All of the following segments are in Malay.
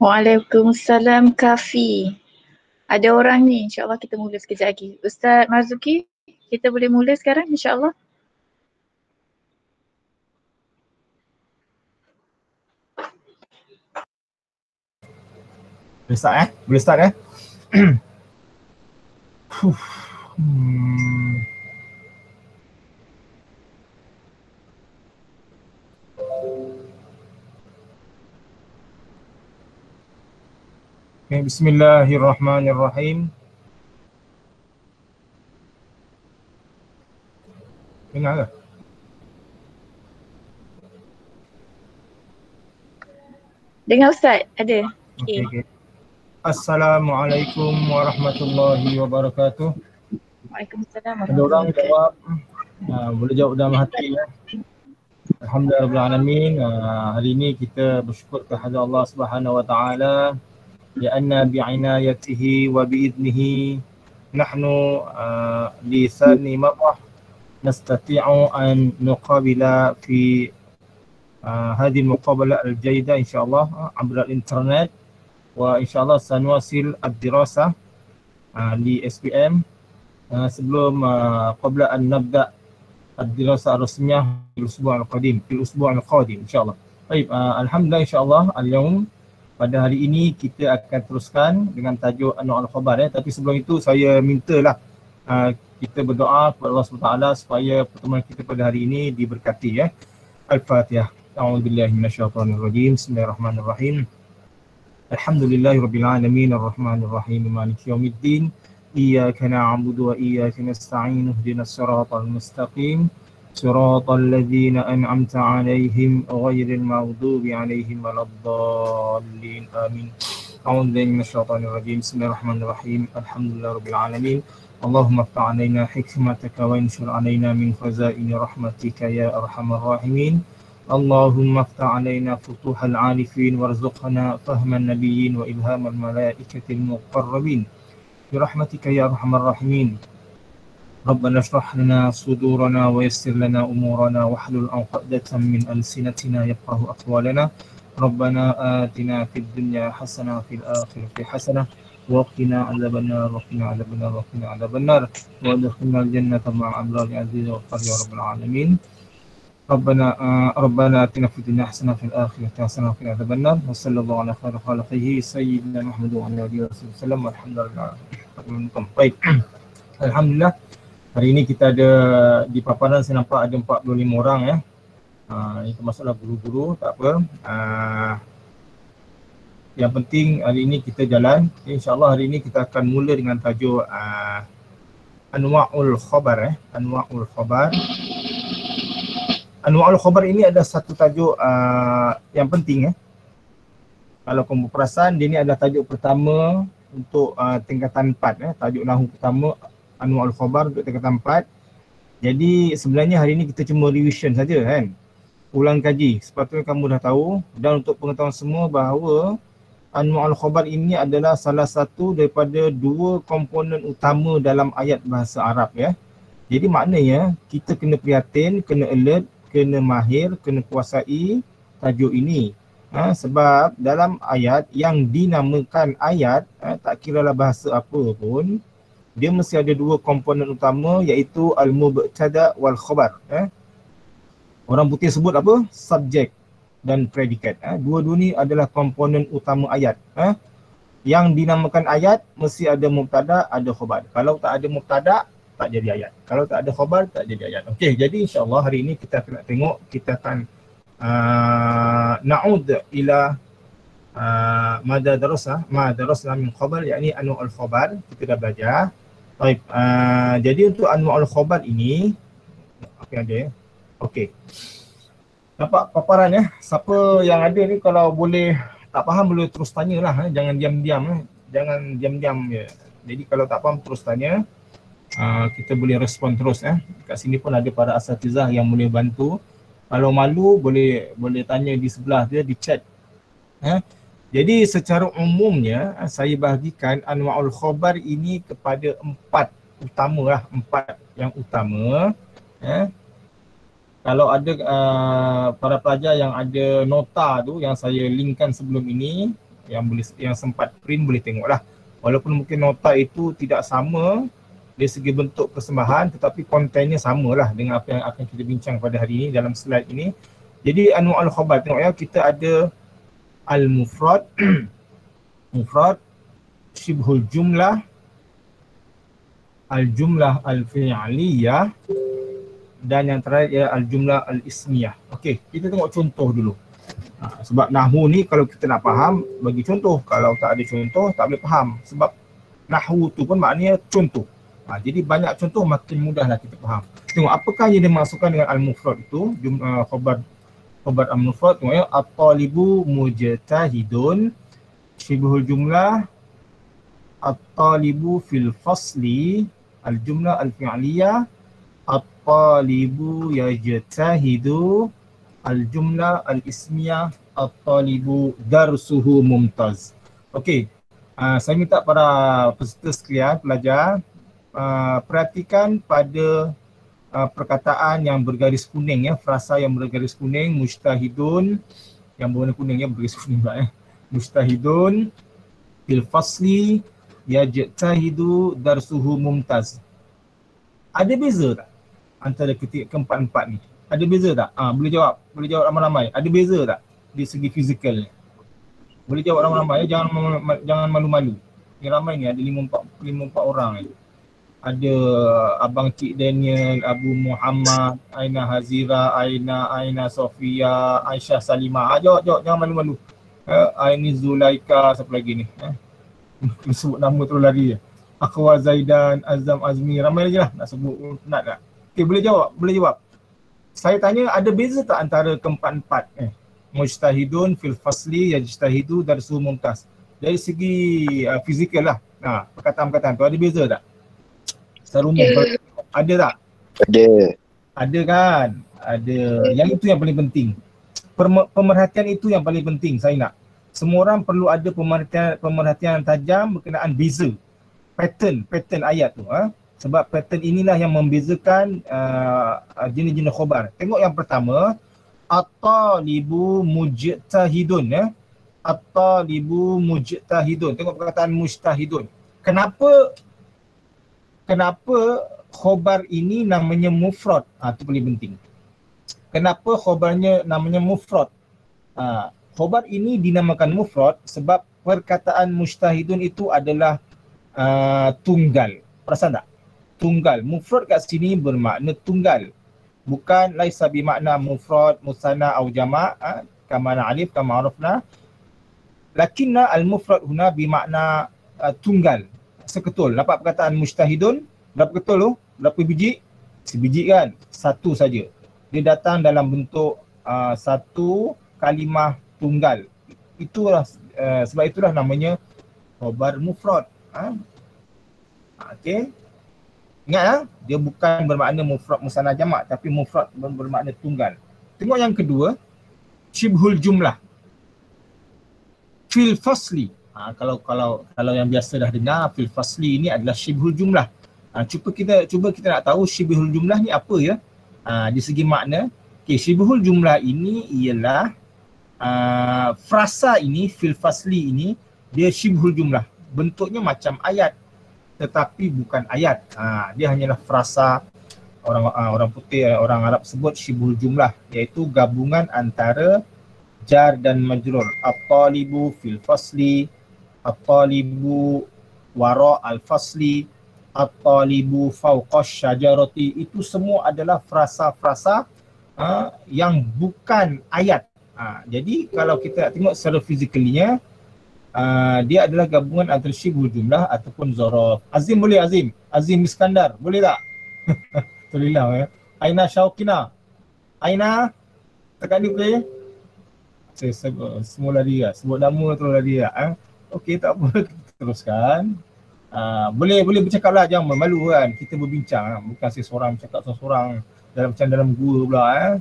Waalaikumsalam Kafi. Ada orang ni, insyaAllah kita mula sekejap lagi. Ustaz Marzuki, kita boleh mula sekarang insyaAllah. Boleh start Boleh start Okay, bismillahirrahmanirrahim. Dengar ke? Dengar Ustaz, ada. Okay. Assalamualaikum warahmatullahi wabarakatuh. Waalaikumsalam Ada orang warahmatullahi jawab, boleh jawab dalam hati Alhamdulillahirrahmanirrahim. Hari ini kita bersyukur kepada Allah Subhanahu wa taala lianna bi'inayatihi wa bi'idnihi nahnu li thani marrah nastati'u an nuqabila fi هذه المقابلة الجيدة إن شاء الله عبر الإنترنت وإن شاء الله سنواصل الدراسة لSPM sebelum قبل أن نبدأ الدراسة الرسمية في الأسبوع القادم إن شاء الله. Baik, alhamdulillah insyaallah al-yawm pada hari ini kita akan teruskan dengan tajuk Anwa' al-Khabar tapi sebelum itu saya mintalah kita berdoa kepada Allah SWT supaya pertemuan kita pada hari ini diberkati Al-Fatihah. A'udzubillahi minasyaitonirrajim. Bismillahirrahmanirrahim. Alhamdulillahirabbil alamin arrahmanir rahim maliki yaumiddin. Iyyaka na'budu wa iyyaka nasta'in. Ihdinas siratal mustaqim. Siratal ladzina an'amta 'alaihim ghairil maghdubi 'alaihim waladdallin. Amin. A'udzubillahi minasyaitonir rajim. Bismillahirrahmanirrahim. Alhamdulillahirabbil alamin. Allahumma iftah 'alaina hikmataka wa anshur 'alaina min khazaini rahmatika ya arhamar rahimin. Allahumma iftah 'alaina futuhal 'arifin warzuqna fahman nabiyyin wa ilhamal malaikatil muqarrabin. Birahmatika ya arhamar rahimin. Rabbana shrah lana sudurana wa yassir lana umurana wahlul 'uqdatan min alsinatina yafqahu aqwalana. Rabbana atina fid dunya hasanah wa fil akhirati hasanah wa qina 'adzabannar wa qina 'adzabannar wa qina 'adzabannar wa adkhilnal jannata ma'a abrari aziz wa qadri ya rabbal alamin. Rabbana atina fid dunya hasanah wa fil akhirati hasanah wa qina 'adzabannar. Wa sallallahu ala khairi khalqihi sayyidina Muhammad wa ala alihi wasallam. Alhamdulillah. Baik. Alhamdulillah. Hari ini kita ada di paparan saya nampak ada 45 orang ini termasuklah guru-guru, tak apa. Yang penting hari ini kita jalan. InsyaAllah hari ini kita akan mula dengan tajuk Anwa'ul Khabar Anwa'ul Khabar. Anwa'ul Khabar ini ada satu tajuk yang penting Kalau kamu perasan, dia ni adalah tajuk pertama untuk tingkatan 4 tajuk nahu pertama Anwa'ul Khabar untuk tingkatan 4. Jadi sebenarnya hari ini kita cuma revision saja ulang kaji. Sepatutnya kamu dah tahu, dan untuk pengetahuan semua bahawa Anwa'ul Khabar ini adalah salah satu daripada 2 komponen utama dalam ayat bahasa Arab Jadi maknanya kita kena prihatin, kena alert, kena mahir, kena kuasai tajuk ini. Sebab dalam ayat yang dinamakan ayat, tak kiralah bahasa apa pun, dia mesti ada 2 komponen utama, iaitu al-mubtada wal khabar. Orang putih sebut apa? Subjek dan predikat. Dua-dua ni adalah komponen utama ayat. Yang dinamakan ayat mesti ada mubtada, ada khabar. Kalau tak ada mubtada, tak jadi ayat. Kalau tak ada khabar, tak jadi ayat. Okey, jadi insya-Allah hari ini kita akan tengok, kita akan na'ud ila ma darasna min khabar, yakni anwa'ul khabar. Kita dah belajar. Baik, jadi untuk anwa'ul khabar ini okey. Nampak paparan Siapa yang ada ni kalau boleh tak faham boleh terus tanyalah jangan diam-diam jangan diam-diam je. Jadi kalau tak faham terus tanya. Kita boleh respon terus Kat sini pun ada para asatizah yang boleh bantu. Kalau malu boleh tanya di sebelah dia, di chat. Jadi secara umumnya saya bahagikan Anwa'ul Khabar ini kepada 4 utama 4 yang utama. Kalau ada para pelajar yang ada nota tu yang saya linkkan sebelum ini, yang sempat print boleh tengoklah. Walaupun mungkin nota itu tidak sama dari segi bentuk persembahan, tetapi kontennya samalah dengan apa yang akan kita bincang pada hari ini dalam slide ini. Jadi anwa'ul khabar, tengok ya, kita ada al-mufrad, mufrad, syibhul jumlah, al-jumlah al-fi'liyah, dan yang terakhir ialah al-jumlah al-ismiyah. Okey, kita tengok contoh dulu. Sebab nahwu ni kalau kita nak faham, bagi contoh. Kalau tak ada contoh, tak boleh faham. Sebab nahwu tu pun maknanya contoh. Jadi banyak contoh makin mudahlah kita faham. Tengok apakah yang dimaksudkan dengan al-mufrad itu, khabar al-mufrad. Tengok ya, at-talibu mujtahidun, syibhul jumlah, at-talibu fil fasli, al-jumlah al-fi'liyah, at-talibu yajtahidu, al-jumlah al-ismiyah, at-talibu darsuhu mumtaz. Okey, saya minta para peserta sekalian, pelajar, perhatikan pada perkataan yang bergaris kuning ya, frasa yang bergaris kuning, mujtahidun, yang berwarna kuning ya, bergaris kuning pula ya. Mujtahidun fil fasli yajtahidu darsuhu mumtaz. Ada beza tak antara keempat-empat ni? Ada beza tak? Boleh jawab ramai-ramai. Ada beza tak di segi fizikal ni? Boleh jawab ramai-ramai ya, jangan malu-malu. Ni ramai ni, ada 5-4 orang ni. Ada Abang Cik Daniel, Abu Muhammad, Aina Hazira, Aina Sofia, Aisyah Salimah. Jawab, jangan malu-malu. Aini Zulaika, siapa lagi ni? Sebut nama terus lari je. Akhwa Zaidan, Azam Azmi, ramai lagi lah nak sebut, nak tak? Okay, boleh jawab. Saya tanya, ada beza tak antara keempat-empat? Mujtahidun fil fasli yajtahidu darsu mumtaz. Dari segi fizikal lah. Perkataan-perkataan tu ada beza tak? Secara umum ada tak? Ada kan? Ada. Yang itu yang paling penting. Pemerhatian itu yang paling penting saya nak. Semua orang perlu ada pemerhatian tajam berkenaan beza. Pattern ayat tu. Sebab pattern inilah yang membezakan jenis-jenis khabar. Tengok yang pertama, at-talibu mujtahidun. At-talibu mujtahidun. Tengok perkataan mujtahidun. Kenapa khabar ini namanya mufrad? Itu paling penting. Kenapa khabarnya namanya mufrad? Khabar ini dinamakan mufrad sebab perkataan mujtahidun itu adalah tunggal. Perasan tak? Tunggal. Mufrad kat sini bermakna tunggal. Bukan laisa bimakna mufrad, musanna au jama' kama na'rif, kama arafna. Lakinna al-mufrad huna bimakna tunggal. Seketul. Nampak perkataan mujtahidun? Berapa ketul tu? Berapa biji? Sebiji kan? Satu saja. Dia datang dalam bentuk satu kalimah tunggal. Itulah sebab itulah namanya khabar mufrad. Okey. Ingat dia bukan bermakna mufrad musanna jamak, tapi mufrad bermakna tunggal. Tengok yang kedua, syibhul jumlah fil fasli. Kalau yang biasa dah dengar, fil fasli ini adalah syibhul jumlah. Cuba kita nak tahu syibhul jumlah ni apa ya? Di segi makna. Okey, syibhul jumlah ini ialah frasa ini, fil fasli ini, dia syibhul jumlah. Bentuknya macam ayat tetapi bukan ayat. Dia hanyalah frasa. Orang putih, orang Arab sebut syibhul jumlah, iaitu gabungan antara jar dan majrur. At-talibu fil fasli, at-talibu wara al-fasli, at-talibu fawqa syajarati. Itu semua adalah frasa-frasa yang bukan ayat. Jadi kalau kita tengok secara fizikalinya, dia adalah gabungan antara syibhul jumlah ataupun zaraf. Azim boleh? Azim Iskandar boleh tak? Alhamdulillah ya. Aina Syaukina. Aina tekan ni boleh? Saya semua lari lah. Sebut nama terus lari lah. Okey, tak apa, kita teruskan. Boleh bercakap lah, jangan malu kan. Kita berbincang, bukan saya seorang bercakap seorang dalam gua pula.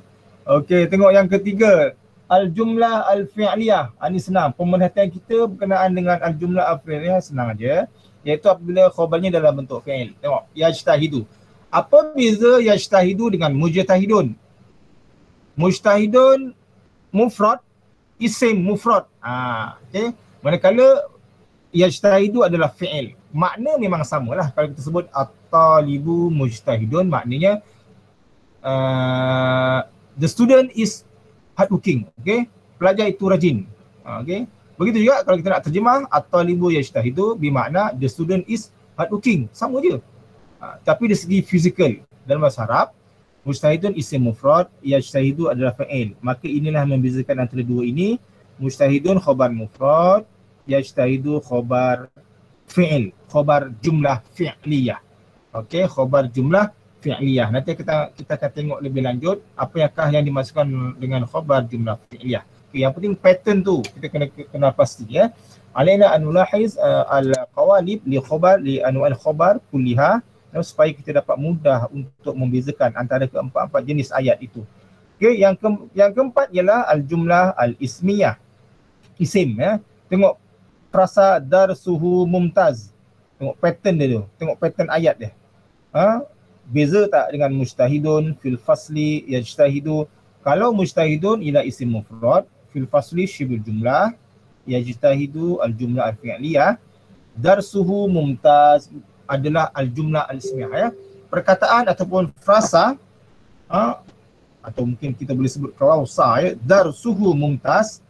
Okey, tengok yang ketiga. Al-jumlah al-fi'liyah. Ini senang. Pemerhatian kita berkenaan dengan al-jumlah al-fi'liyah senang aja. Iaitu apabila khabarnya dalam bentuk fi'il. Tengok, yajtahidu. Apa beza yajtahidu dengan mujtahidun? Mujtahidun mufrad, isim mufrad. Okay. Manakala yajtahidu adalah fi'il. Makna memang samalah. Kalau kita sebut at-talibu mujtahidun, maknanya the student is hardworking. Okay? Pelajar itu rajin. Okay? Begitu juga kalau kita nak terjemah at-talibu yajtahidu bermakna the student is hardworking. Sama je. Tapi dari segi fizikal dalam bahasa Arab, mujtahidun isim mufrad, yajtahidu adalah fa'il. Maka inilah membezakan antara dua ini. Mujtahidun khabar mufrad, yajtahidu khabar fi'il, khabar jumlah fi'liyah. Okey, khabar jumlah fi'liyah. Nanti kita akan tengok lebih lanjut apakah yang dimasukkan dengan khabar jumlah fi'liyah. Okay, yang penting pattern tu kita kena pasti ya. Alaina an nulahiz al-qawalib li khabar li anwa'il khabar kulliha, supaya kita dapat mudah untuk membezakan antara keempat-empat jenis ayat itu. Okey, yang keempat ialah al-jumlah al-ismiyah. Isim ya. Tengok frasa darsuhu mumtaz. Tengok pattern dia tu. Tengok pattern ayat dia. Beza tak dengan mujtahidun fil fasli yajtahidu? Kalau mujtahidun ialah isim mufrad, fil fasli syibul jumlah, yajtahidu al-jumlah al-fi'liyah, darsuhu mumtaz adalah al-jumlah al-ismiyah ya. Perkataan ataupun frasa atau mungkin kita boleh sebut klausa ya, darsuhu mumtaz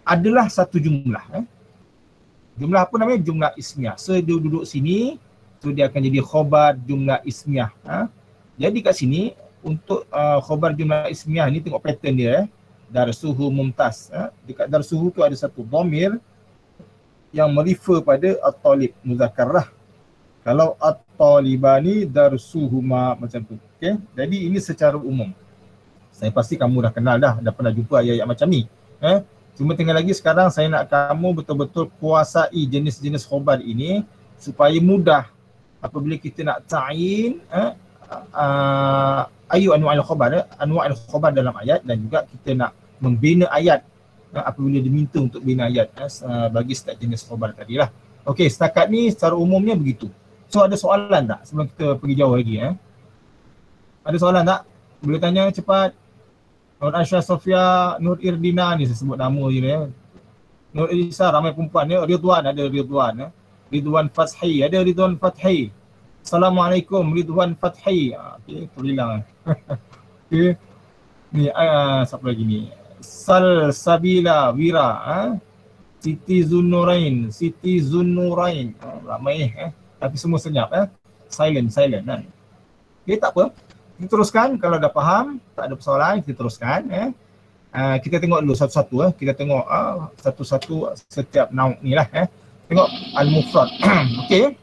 adalah satu jumlah. Jumlah apa namanya? Jumlah ismiyah. So dia duduk sini, so dia akan jadi khobar jumlah ismiyah. Jadi kat sini untuk khobar jumlah ismiyah ni tengok pattern dia darsuhu mumtaz. Dekat darsuhu tu ada satu dhamir yang merefer pada at-talib muzakkar lah. Kalau at-talibani darsuhuma macam tu. Okey. Jadi ini secara umum. Saya pasti kamu dah kenal dah pernah jumpa ayat-ayat macam ni. Cuma tinggal lagi sekarang saya nak kamu betul-betul kuasai jenis-jenis khobar ini supaya mudah apabila kita nak ta'in ayu anwa'il khobar, anwa'il khobar dalam ayat, dan juga kita nak membina ayat apabila diminta untuk bina ayat bagi setiap jenis khobar tadi lah. Okey, setakat ni secara umumnya begitu. So ada soalan tak sebelum kita pergi jauh lagi? Ada soalan tak? Boleh tanya cepat. Nur Aisyah Sofia, Nur Irdina ni saya sebut nama je ya. Nur Irisa ramai perempuan ya. Ridwan ada Ridwan. Ridwan Fathi ada Ridwan Fathi. Assalamualaikum Ridwan Fathi. Okey, terhilang. Okey. Ni siapa lagi ni? Sabila Wira, Siti Zunnurain, Siti Zunnurain. Ramai tapi semua senyap silent kan. Okey, tak apa. Kita teruskan, kalau dah faham, tak ada persoalan, kita teruskan. Kita tengok dulu satu-satu. Kita tengok satu-satu setiap nauk ni lah. Tengok al-mufrad. Okey.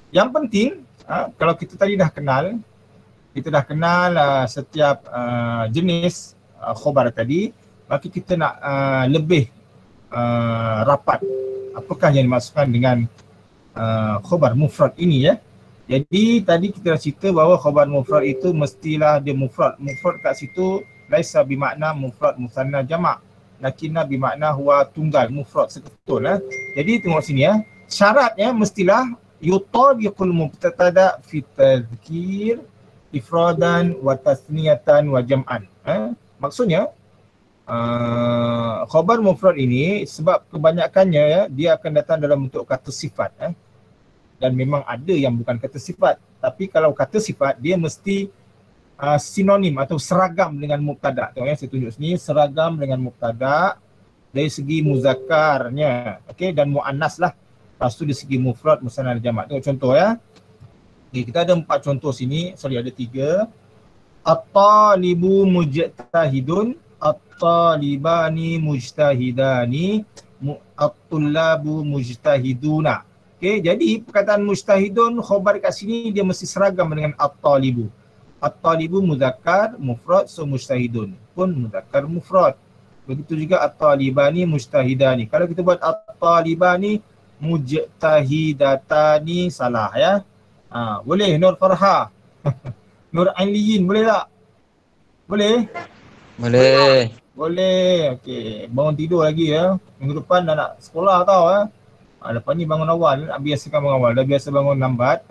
Yang penting, kalau kita tadi dah kenal, setiap jenis khobar tadi, maka kita nak lebih rapat apakah yang dimaksudkan dengan khobar mufrad ini ya. Jadi tadi kita dah cerita bahawa khabar mufrad itu mestilah dia mufrad. Mufrad kat situ laisa bimakna mufrad musanna jamak, lakinna bimakna huwa tunggal mufrad sebetul Jadi tengok sini syaratnya mestilah yutabiqul mubtada fi tadhkir ifradan wa tasniyatan wa jam'an. Maksudnya khabar mufrad ini sebab kebanyakannya dia akan datang dalam bentuk kata sifat dan memang ada yang bukan kata sifat, tapi kalau kata sifat dia mesti sinonim atau seragam dengan mubtada. Tengok saya tunjuk sini seragam dengan mubtada dari segi muzakkarnya, okey, dan muannas lah. Lepas tu dari segi mufrad musanna jamak. Tengok contoh ya. Okay, kita ada 4 contoh sini, ada 3. At-talibu mujtahidun, at-talibani mujtahidani, at-tullabu mujtahiduna. Okey, jadi perkataan mujtahidun khabar kat sini dia mesti seragam dengan at-talibu. At-talibu muzakkar mufrad, so mujtahidun pun muzakkar mufrad. Begitu juga at-talibani mujtahidani. Kalau kita buat at-talibani mujtahidatani salah ya. Boleh Nur Farha. Nur Ainliyin boleh tak? Boleh? Boleh. Boleh. Okey, bangun tidur lagi ya. Minggu depan dah nak sekolah tau lepas ni bangun awal, biasakan bangun awal. Dah biasa bangun lambat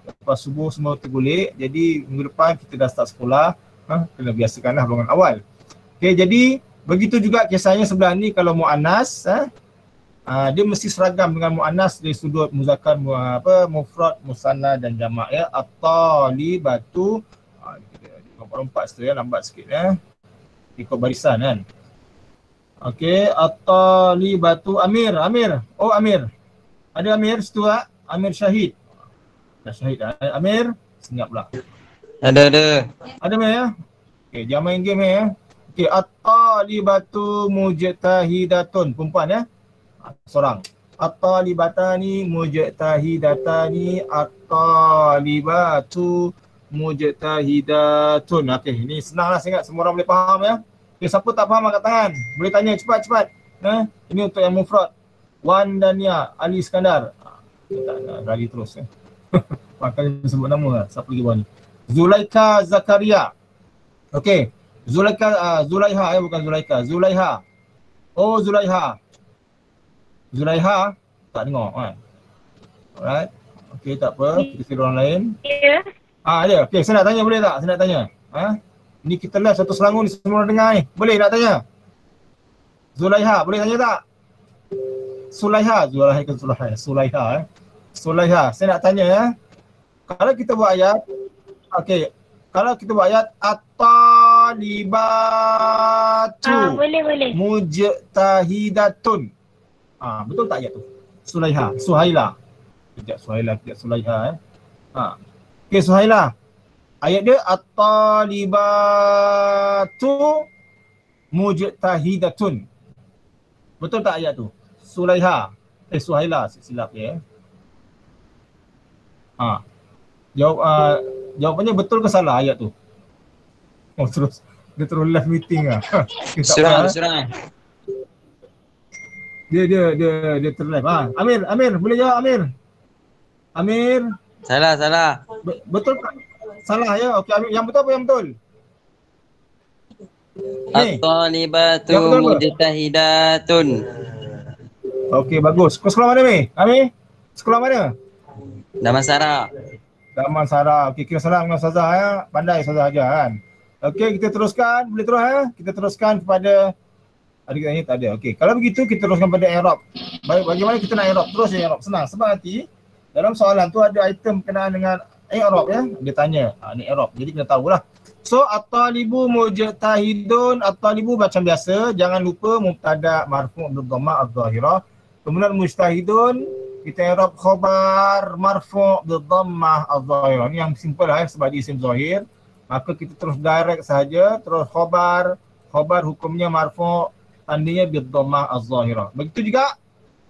lepas subuh semua tergulik. Jadi minggu depan kita dah start sekolah, kena biasakanlah bangun awal. Okey, jadi Begitu juga kisahnya sebelah ni kalau muannas, dia mesti seragam dengan muannas dari sudut muzakkar, mufrad, musanna dan jamak ya. At-talibatu, lompat situ ya, lambat sikit ya. Ikut barisan kan. Okey, at-talibatu Amir, Amir. Oh Amir. Ada Amir situ tak? Amir Syahid. Dah Syahid dah. Amir, senyap pula. Ada. Ada Amir ya? Okey, jangan main game ya. Okey, at-talibatu mujtahidatun. Perempuan ya? Seorang. At-talibatani mujtahidatani, at-talibatu mujtahidatun. Okey, ini senanglah saya ingat semua orang boleh faham ya. Okey, siapa tak faham angkat tangan. Boleh tanya cepat-cepat. Ini untuk yang mufrad. Wan Dania Ali Iskandar. Tak nak lari terus ya. Pakai sebut nama lah. Siapa lagi bawah ni? Zulaika Zakaria. Okey. Zulaiha ya, bukan Zulaika. Zulaiha. Oh Zulaiha. Zulaiha tak dengar kan. Alright. Okey, tak apa. Kita kira orang lain. Ya. Ada. Okey, saya nak tanya boleh tak? Saya nak tanya. Ni kita live satu Selangor ni semua orang dengar ni. Boleh nak tanya? Zulaiha, boleh tanya tak? Sulaiha, Sulaiha. Sulaiha, saya nak tanya ya. Kalau kita buat ayat, okey. Kalau kita buat ayat at-talibatu Boleh. mujtahidatun. Betul tak ayat tu? Sulaiha, Suhaila. Kejap Suhaila, kejap Sulaiha Okey Suhaila. Ayat dia at-talibatu mujtahidatun. Betul tak ayat tu? Sulaiha. Suhaila, silap ya. Jawapannya betul ke salah ayat tu? Oh terus dia terus live meeting lah. Surah. Dia terlive. Amir, boleh jawab Amir. Salah. Betul tak? Salah ya. Okey Amir, yang betul apa yang betul? At-talibatu mujtahidatun. Okey bagus. Kau sekolah mana Amir? Sekolah mana? Damansara. Damansara. Okey, kira salam dengan Ustazah ya. Pandai Ustazah ajar kan. Okey, kita teruskan. Boleh terus ya? Kita teruskan kepada ada kita ni tak ada. Okey, kalau begitu kita teruskan pada i'rab. Baik, bagaimana kita nak i'rab? Terus i'rab. Senang. Sebab nanti dalam soalan tu ada item berkenaan dengan i'rab ya. Dia tanya, ni i'rab. Jadi kita tahulah. So at-talibu mujtahidun, at-talibu macam biasa, jangan lupa mubtada marfu' bil dhammah adh-dhahirah. Kemudian mujtahidun kita i'rab khabar marfu' bil dhammah adh-dhahirah. Ni yang simple lah sebab dia isim zahir. Maka kita terus direct saja, terus khabar hukumnya marfu' tandanya bil dhammah adh-dhahirah. Begitu juga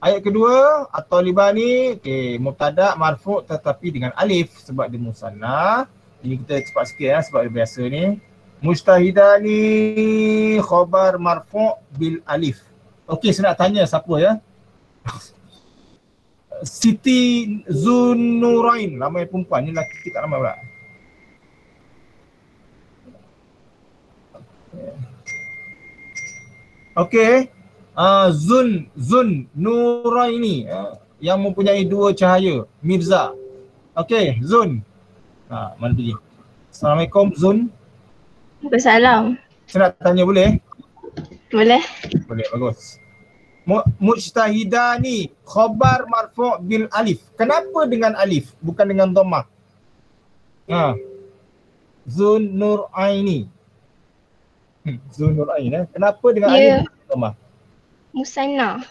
ayat kedua at-talibani, mubtada marfu' tetapi dengan alif sebab dia musanna. Ini kita cepat sikit ya sebab dia biasa ni. Mujtahidani khabar marfu' bil alif. Okey, saya nak tanya siapa ya? Siti Zunnurain, nama perempuan ni, lelaki tak nama pula. Okey. Zun Nuraini yang mempunyai dua cahaya, Mirza. Okey, Zun. Mana pergi? Assalamualaikum Zun. Bersalam. Saya nak tanya boleh? Boleh. Boleh, bagus. Mujtahidani khabar marfu' bil alif. Kenapa dengan alif bukan dengan dhammah? Zun Nuraini. Zun Nuraini Kenapa dengan alif dhammah? Musanna.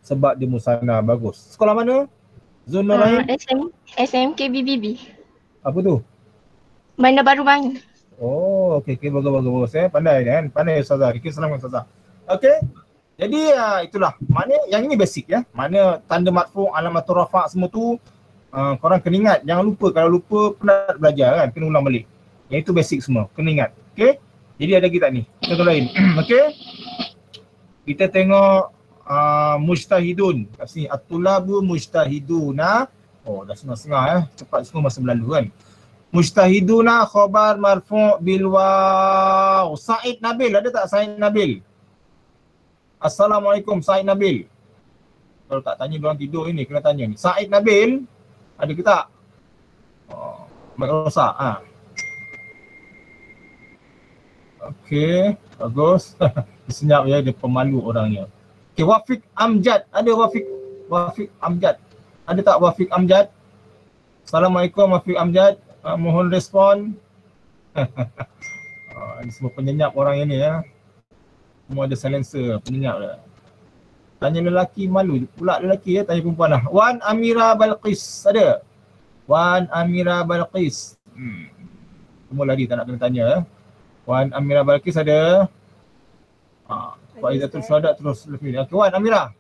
Sebab dia musanna. Bagus. Sekolah mana? Zun Nuraini? SMK BBB. Apa tu? Bandar Baru Bangi. Oh, okey, bagus. Pandai kan? Pandai Ustazah. Kita salam dengan Ustazah. Okey. Jadi itulah. Mana yang ini basic ya. Mana tanda marfu', alamatul rafa' semua tu korang kena ingat. Jangan lupa. Kalau lupa pernah belajar kan, kena ulang balik. Yang itu basic semua. Kena ingat. Okey. Jadi ada kita ni. Contoh lain. Okey. Kita tengok mujtahidun. Kat sini at-tulabu mujtahiduna. Oh, dah setengah-setengah ya. Cepat semua masa berlalu kan. Mujtahiduna khabar marfu' bil waw. Said Nabil, ada tak Said Nabil? Assalamualaikum Said Nabil. Kalau tak tanya diorang tidur ini, kena tanya ni. Said Nabil, ada ke tak? Baik rosak. Okey, bagus. Senyap ya, dia pemalu orangnya. Okay, Wafiq Amjad. Ada Wafiq Amjad. Ada tak Wafiq Amjad? Assalamualaikum Wafiq Amjad. Mohon respon. Ini semua penyenyap orang ini ya. Semua ada silencer, penyenyap dah. Tanya lelaki malu pula lelaki ya, tanya perempuan lah. Wan Amira Balqis ada? Wan Amira Balqis. Semua lari tak nak kena tanya ya. Wan Amira Balqis ada? Faizatul Syuhada terus lebih. Okay, Wan Amira.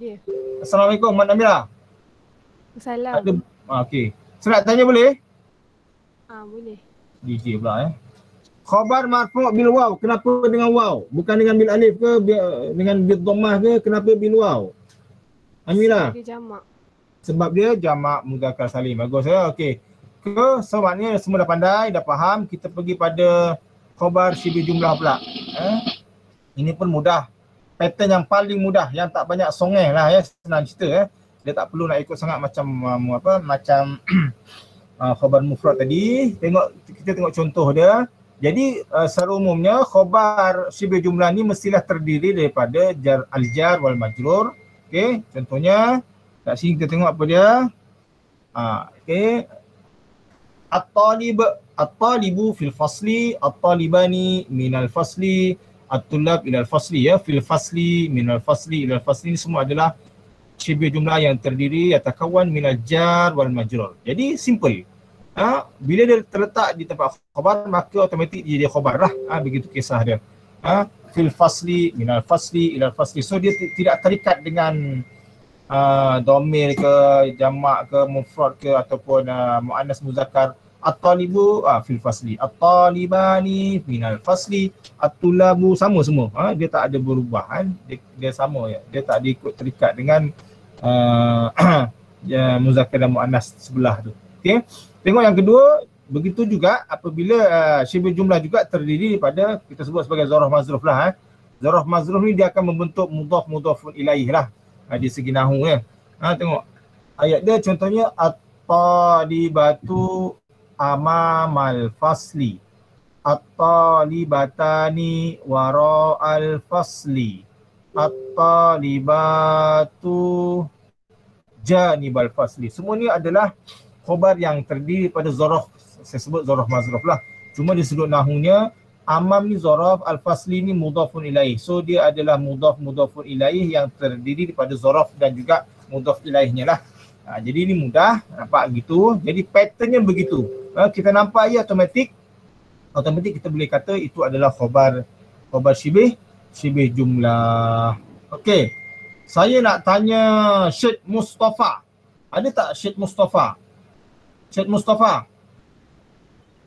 Dia. Assalamualaikum Wan Amira. Salam. Ada, okey. Saya nak tanya boleh? Boleh. DJ pula Khabar marfu' bil waw, kenapa dengan waw? Bukan dengan bil alif ke, dengan bil dhammah ke, kenapa bil waw? Amira. Dia jamak. Sebab dia jamak mudzakkar salim. Bagus ya. Okey. Sebabnya semua dah pandai, dah faham. Kita pergi pada khabar syibih jumlah pula. Ini pun mudah. Pattern yang paling mudah, yang tak banyak songeh lah ya, senang cerita Dia tak perlu nak ikut sangat macam macam khabar mufrad tadi. Kita tengok contoh dia. Jadi secara umumnya khabar syibih jumlah ni mestilah terdiri daripada al-jar wal majrur. Okey, contohnya kat sini kita tengok apa dia. Okey. At-talibu fil fasli, at-talibani minal fasli, at-tulab ilal fasli ya, fil fasli, minal fasli ilal fasli, ini semua adalah syibih jumlah yang terdiri yatakawan minal jar wal majrur. Jadi simple. Bila dia terletak di tempat khabar, maka automatik dia khabar lah. Begitu kisah dia. Fil fasli, minal fasli, ilal fasli. So dia tidak terikat dengan dhamir ke, jamak ke, mufrad ke, ataupun muannas muzakkar. At-talibu fil fasli, at-talibani minal fasli, at-tulabu, sama semua. Dia tak ada berubah dia sama ya. Dia tak diikut terikat dengan muzakkar dan muannas sebelah tu. Okey. Tengok yang kedua, begitu juga apabila syibih jumlah juga terdiri daripada, kita sebut sebagai zarf mazruf lah. Zarf mazruf ni dia akan membentuk mudhaf-mudhafun ilaih lah di segi nahwu ya. Tengok ayat dia contohnya at-talibatu amamal fasli, at-talibatani wara'al fasli, at-talibatu janibal fasli. Semua ni adalah khabar yang terdiri pada zarf, saya sebut zarf mazruf lah. Cuma di sudut nahunya, amam ni zarf, al-fasli ni mudhafun ilaih. So dia adalah mudhafun ilaih yang terdiri daripada zarf dan juga mudhaf ilaihnya lah. Jadi ini mudah, nampak gitu. Jadi patternnya begitu. Kita nampak ya, automatik kita boleh kata itu adalah khabar syibih jumlah. Okey. Saya nak tanya Syed Mustafa. Ada tak Syed Mustafa? Syed Mustafa.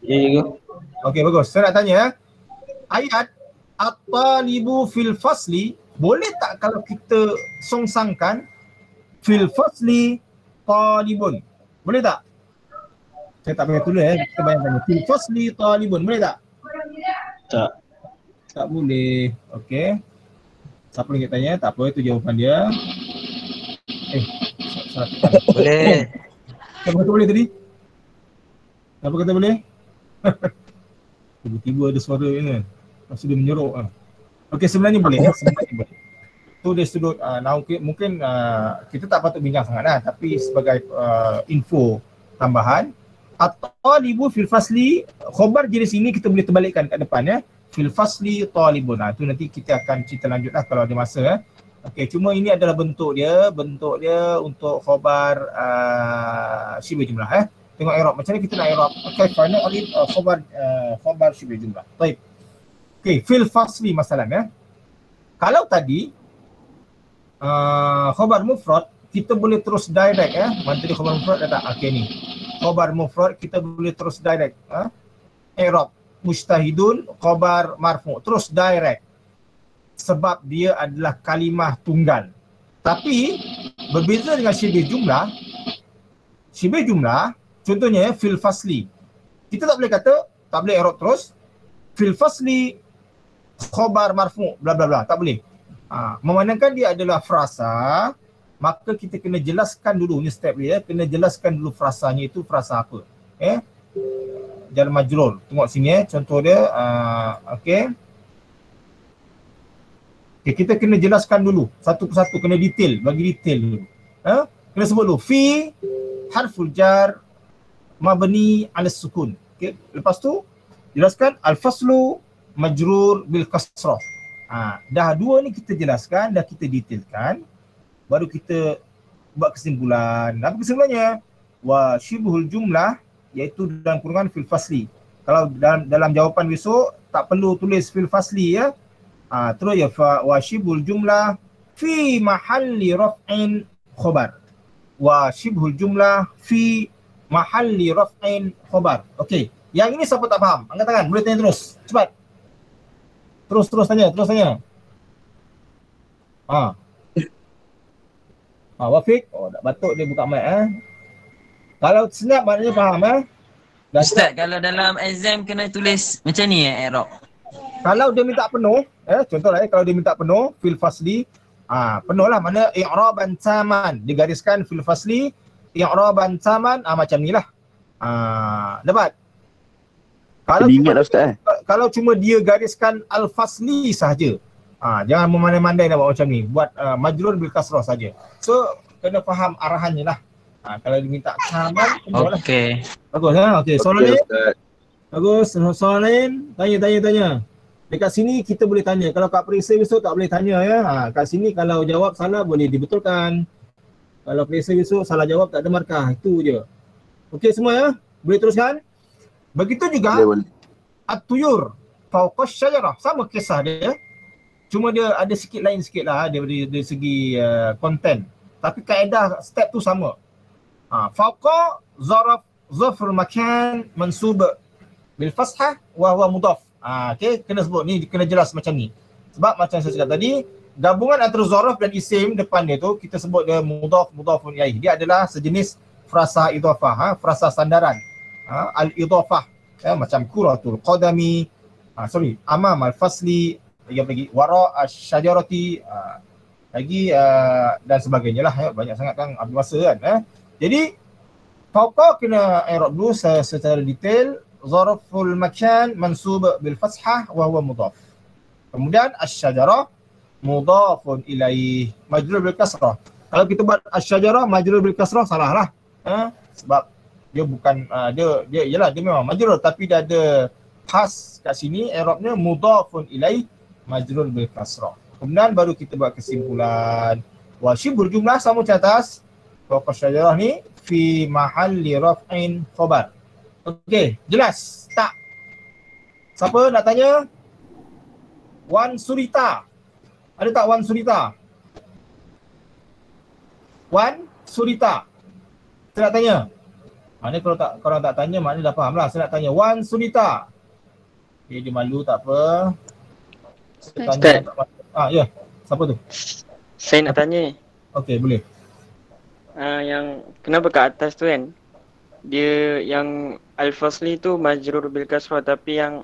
Ya, cikgu. Okey, bagus. Saya nak tanya ayat at-talibu fil fasli, boleh tak kalau kita songsangkan fil fasli talibun? Boleh tak? Saya tak payah tulis kita bayangkan. Fil fasli talibun, boleh tak? Tak. Tak boleh. Okey. Siapa lagi tanya? Tak apa, itu jawapan dia. Boleh. Siapa kata boleh tadi? Siapa kata boleh? Tiba-tiba ada suara ni kan. Lepas dia menyeruk Okey, sebenarnya boleh. Sebenarnya boleh. Itu dari sudut mungkin kita tak patut bincang sangat lah. Tapi sebagai info tambahan, at-talibu fil fasli, khabar jenis ini kita boleh terbalikkan kat depan ya. Fil fasli talibun. Itu nanti kita akan cerita lanjut lah kalau ada masa Okey, cuma ini adalah bentuk dia untuk khabar syibih jumlah Tengok i'rab macam mana kita nak i'rab. Okey, final alif khabar syibih jumlah. Baik. Okey, fil fasli masalah Kalau tadi khabar mufrad kita boleh terus direct Mana tadi khabar mufrad dah tak? Okey ni. Khabar mufrad kita boleh terus direct i'rab mujtahidun khabar marfu, terus direct. Sebab dia adalah kalimah tunggal. Tapi berbeza dengan syibih jumlah. Syibih jumlah contohnya fil fasli. Kita tak boleh kata, tak boleh i'rab terus fil fasli khabar marfu bla bla bla, tak boleh. Memandangkan dia adalah frasa, maka kita kena jelaskan dulu ni step dia, kena jelaskan dulu frasanya itu frasa apa. Jar majrur. Tengok sini contoh dia okey. Okay, kita kena jelaskan dulu satu persatu, kena detail, bagi detail dulu. Kena sebut dulu fi harful jar mabni ala sukun. Okay, lepas tu jelaskan al-faslu majrur bil kasrah. Dah dua ni kita jelaskan, dah kita detailkan, baru kita buat kesimpulan. Apa kesimpulannya? Wa syibhul jumlah, iaitu dalam kurungan fil fasli. Kalau dalam jawapan besok tak perlu tulis fil fasli ya. Terus ya wa syibhul jumlah fi mahalli raf'in khabar. Wa syibhul jumlah fi mahalli raf'in khabar. Okey, yang ini siapa tak faham? Angkat tangan, boleh tanya terus. Cepat. Terus tanya. Wafiq, tak batuk dia buka mic Kalau senyap maknanya faham Ustaz, kalau dalam exam kena tulis macam ni i'rab. Kalau dia minta penuh, contohlah kalau dia minta penuh fil fasli, penuh lah, mana i'raban taman, digariskan fil fasli i'raban taman, macam ni lah. Dapat? Kalau cuma dia gariskan al-fasli sahaja, jangan memandai-mandai nak buat macam ni, buat majrur bil kasrah saja. So kena faham arahannya lah. Kalau diminta taman, Okey. Bagus okey. Soalan lain? Bagus. Soalan lain? Tanya. Dekat sini kita boleh tanya. Kalau kat periksa besok tak boleh tanya ya. Kat sini kalau jawab salah boleh dibetulkan. Kalau periksa besok salah jawab tak ada markah. Itu je. Okey semua ya? Boleh teruskan? Begitu juga at-tuyur fawqa syajarah, sama kisah dia. Cuma dia ada sikit lain sikit lah dari segi konten. Tapi kaedah step tu sama. Fawqa zarful makan mansub bil fathah wa huwa mudhaf. Okey, kena sebut ni, kena jelas macam ni. Sebab macam saya cakap tadi, gabungan antara zarf dan isim depan dia tu kita sebut dia mudhafun ilaih. Dia adalah sejenis frasa idhafah, frasa sandaran. Al-idhafah, macam kuratul qadami, amam al-fasli, lagi wara asy-syajarati, lagi dan sebagainya lah banyak sangat kan ambil masa kan. Jadi fawqa kena i'rab dulu secara detail. Zarful makan mansub bil fathah wa huwa mudhaf. Kemudian asy-syajarah mudhafun ilaih majrur bil kasrah. Kalau kita buat asy-syajarah majrur bil kasrah salah lah. Sebab dia bukan dia memang majrur tapi dia ada khas kat sini, i'rabnya mudhafun ilaih majrur bil kasrah. Kemudian baru kita buat kesimpulan. Wa syibhul jumlah sama macam atas. Fawqa syajarah ni fi mahalli raf'in khabar. Okey, jelas tak? Siapa nak tanya? Wan Surita. Ada tak Wan Surita? Wan Surita. Saya nak tanya. Maknanya kalau korang tak tanya maknanya dah faham lah. Saya nak tanya Wan Surita. Dia malu tak apa. Ustaz. Ya. Siapa tu? Saya nak tanya. Okey, boleh. Yang kenapa kat atas tu kan, dia yang al-fasli tu majrur bil kasrah, tapi yang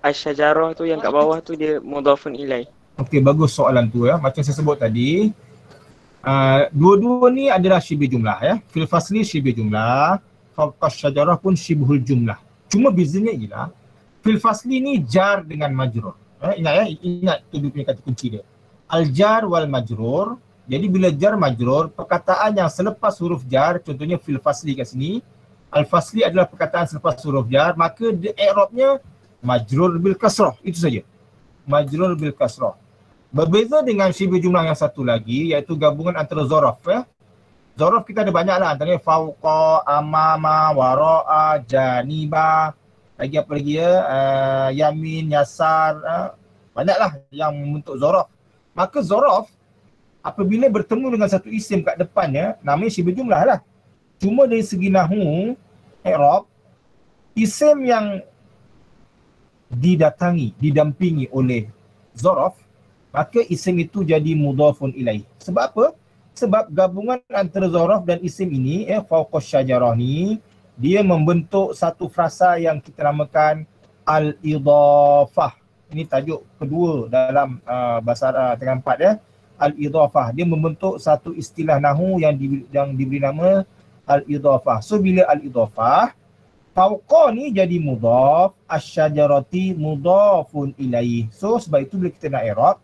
asy-syajarah tu yang kat bawah tu dia mudhafun ilaih. Okey, bagus soalan tu ya. Macam saya sebut tadi, dua-dua ni adalah syibh jumlah ya. Fil fasli syibh jumlah, fawqa syajarah pun syibhul jumlah. Cuma bezanya ialah fil fasli ni jar dengan majrur. Ingat tu dia punya kata kunci dia. Al-jar wal majrur. Jadi bila jar majrur, perkataan yang selepas huruf jar, contohnya fil fasli kat sini, al-fasli adalah perkataan selepas huruf jar, maka i'rabnya majrur bil kasrah. Itu saja. Majrur bil kasrah. Berbeza dengan syibh jumlah yang satu lagi, iaitu gabungan antara zaraf ya. Zaraf kita ada banyak lah, antaranya fawqa, amama, wara'a, janiba, lagi apa lagi ya, yamin, yasar, banyaklah yang membentuk zaraf. Maka zaraf apabila bertemu dengan satu isim kat depannya, namanya syibh jumlah lah. Cuma dari segi nahwu, i'rab, isim yang didampingi oleh zaraf, maka isim itu jadi mudhafun ilaih. Sebab apa? Sebab gabungan antara zaraf dan isim ini, fawqa syajarah ni, dia membentuk satu frasa yang kita namakan al-idhafah. Ini tajuk kedua dalam bahasa Arab tingkat 4 ya. Al-idhafah. Dia membentuk satu istilah nahwu yang diberi nama al-idhafah. So bila al-idhafah, fawqa ni jadi mudhaf, asy-syajarati mudhafun ilaih. So sebab itu bila kita nak i'rab,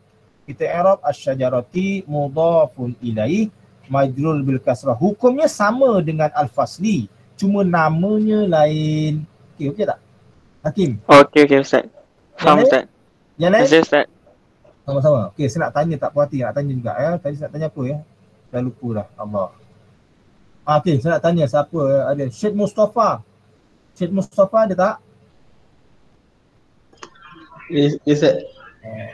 kita i'rab asy-syajarati mudhafun ilaih majrur bil kasrah. Hukumnya sama dengan al-fasli, cuma namanya lain. Okey tak? Hakim. Okey Ustaz. Faham lain? Ustaz. Yang lain? Masih Ustaz. Sama-sama. Okey, saya nak tanya, tak puas hati nak tanya juga ya. Tadi saya nak tanya apa ya? Dah lupa dah. Allah. Okey, saya nak tanya siapa ada Syed Mustafa. Syed Mustafa ada tak? Yes, Ustaz.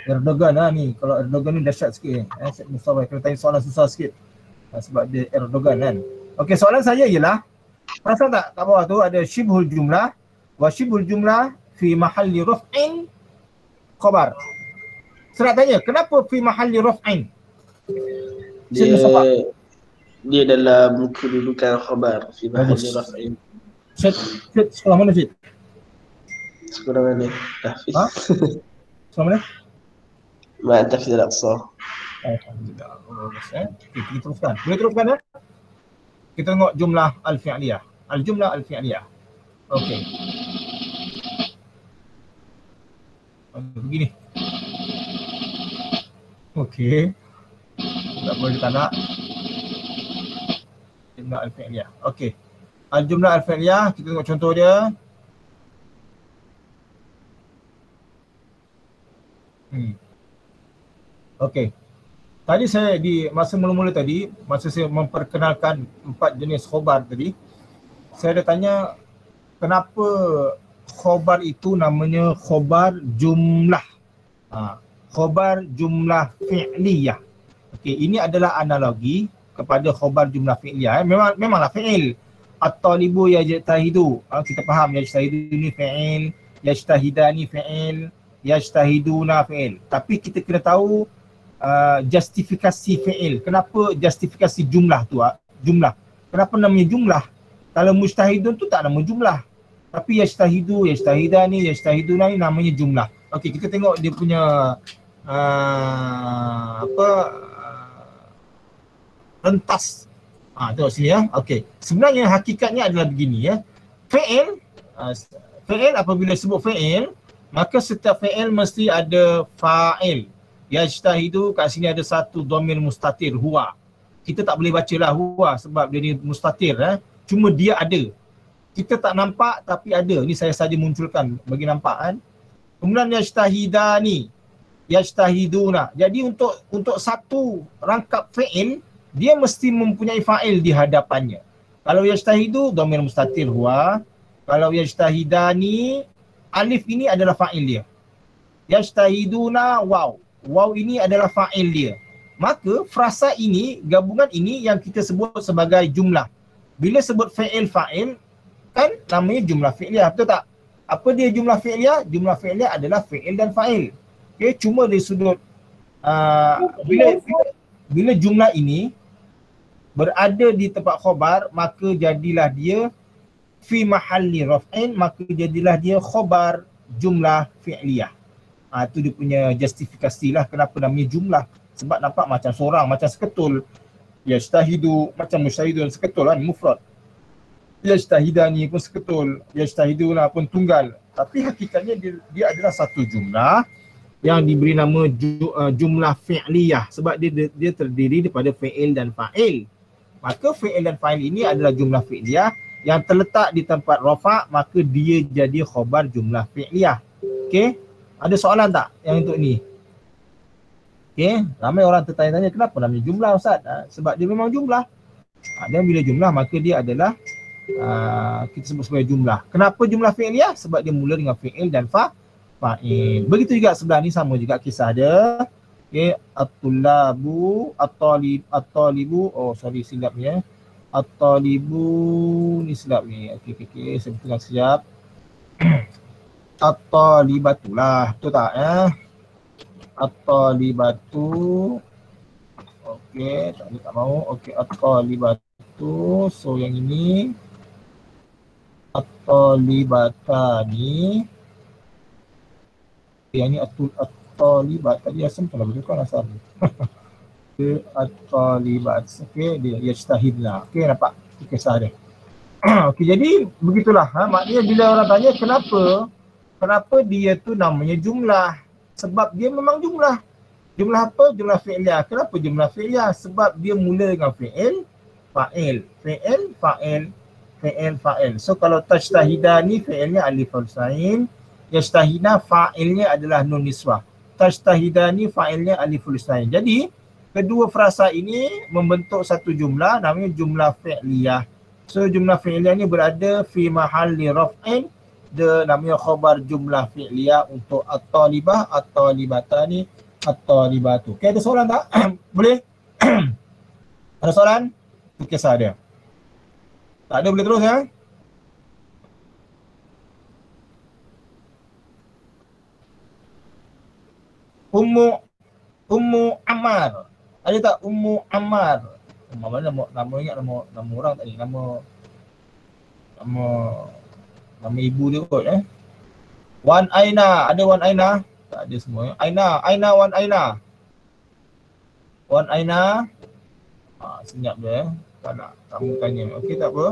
Erdogan ni. Kalau Erdogan ni dahsyat sikit. Syed Mustafa kena tanya soalan susah sikit. Sebab dia Erdogan kan. Okey, soalan saya ialah, perasan tak kat bawah tu ada syibhul jumlah wa syibhul jumlah fi mahalli raf'in khabar. Saya nak tanya, kenapa fi mahalli raf'in? Dia dalam kedudukan khabar fi mahalli raf'in. Syed sekolah mana Syed? Sekolah mana? Tahfiz. Ha? Sekolah mana? Ma'at Tahfiz Al-Aqsa. Alhamdulillah. Okay, kita teruskan. Boleh teruskan ya? Kita tengok jumlah al-fi'liyah. Al-jumlah al-fi'liyah. Okey. Begini. Okey. Tak boleh tak nak. Jumlah al-fi'liyah. Okey. Al-jumlah al-fi'liyah, kita tengok contoh dia. Okey. Tadi saya di masa mula-mula tadi, masa saya memperkenalkan 4 jenis khobar tadi, saya ada tanya kenapa khobar itu namanya khobar jumlah. Khobar jumlah fi'liyah. Okey, ini adalah analogi kepada khobar jumlah fi'liyah. Memanglah fi'il. At-talibu yajtahidu. Kita faham yajtahidu ni fi'il, yajtahidani fi'il, yajtahiduna fi'il. Tapi kita kena tahu justifikasi fi'il. Kenapa justifikasi jumlah tu? Jumlah. Kenapa namanya jumlah? Kalau mujtahidun tu tak nama jumlah. Tapi yajtahidu, yajtahidani, yajtahiduna ni namanya jumlah. Okey, kita tengok dia punya rentas. Tengok sini ya. Okey. Sebenarnya hakikatnya adalah begini ya. Fi'il, fi'il apabila sebut fi'il, maka setiap fi'il mesti ada fa'il. Yajtahidu, kat sini ada satu dhamir mustatir, huwa. Kita tak boleh bacalah huwa sebab dia ni mustatir. Cuma dia ada. Kita tak nampak tapi ada. Ni saya saja munculkan bagi nampak kan. Kemudian yajtahidani, yajtahiduna. Jadi untuk satu rangkap fi'il, dia mesti mempunyai fa'il di hadapannya. Kalau yajtahidu, dhamir mustatir huwa. Kalau yajtahidani, alif ini adalah fa'il dia. Yajtahiduna, waw. Waw ini adalah fa'il dia. Maka frasa ini, gabungan ini yang kita sebut sebagai jumlah. Bila sebut fi'il fa'il, kan namanya jumlah fi'liyah, betul tak? Apa dia jumlah fi'liyah? Jumlah fi'liyah adalah fi'il dan fa'il. Okay, cuma dari sudut bila jumlah ini berada di tempat khobar, maka jadilah dia fi mahalli raf'in, maka jadilah dia khobar jumlah fi'liyah. Itu dia punya justifikasi lah kenapa namanya jumlah. Sebab nampak macam seorang, macam seketul. Yajtahidu, macam mujtahidun, seketul kan, mufrad. Yajtahidani pun seketul, yajtahiduna pun tunggal. Tapi hakikatnya dia adalah satu jumlah yang diberi nama jumlah fi'liyah. Sebab dia terdiri daripada fi'il dan fa'il. Maka fi'il dan fa'il ini adalah jumlah fi'liyah yang terletak di tempat rafa', maka dia jadi khobar jumlah fi'liyah. Okey? Ada soalan tak yang untuk ni? Okey, ramai orang tertanya-tanya kenapa namanya jumlah Ustaz? Sebab dia memang jumlah. Dan bila jumlah maka dia adalah kita sebut sebagai jumlah. Kenapa jumlah fi'liyah? Sebab dia mula dengan fi'il dan fa'il. Begitu juga sebelah ni sama juga kisah dia. Okey, at-tullabu, at-talibu, oh sorry silap ni ya. At-talibu ni silap ni. Okey, saya tengah siap. At-talibatu lah, betul tak ya? At-talibatu. Okey, tak mau. Okey, at-talibatu. So yang ini at-talibatani. Yang ni at-talibat. Tadi asal kalau betul kan asal. Okey, at-talibat. Okey, dia yajtahidlah. Okey, nampak kisah dia. Okey, jadi begitulah. Maknanya bila orang tanya kenapa dia tu namanya jumlah? Sebab dia memang jumlah. Jumlah apa? Jumlah fi'liyah. Kenapa jumlah fi'liyah? Sebab dia mula dengan fi'il, fa'il, fi'il, fa'il, fi'il, fa'il. So kalau tajtahidani fi'ilnya aliful sain, yajtahina fa'ilnya adalah nun niswah. Tajtahidani fa'ilnya aliful sain. Jadi kedua frasa ini membentuk satu jumlah namanya jumlah fi'liyah. So jumlah fi'liyah ni berada fi mahalli raf'in, dia namanya khabar jumlah fi'liyah untuk at-talibah, at-talibatani, at-talibatu. Okay, ada soalan tak? Boleh? Ada soalan? Itu kisah dia. Tak ada, boleh terus ya? Ummu Ammar. Ada tak Ummu Ammar? Mana nama ingat nama orang tak ni? Nama ibu dia kot Wan Aina, ada Wan Aina? Tak ada semua. Aina Wan Aina. Wan Aina. Senyap dia tak nak kamu tanya. Okey, tak apa.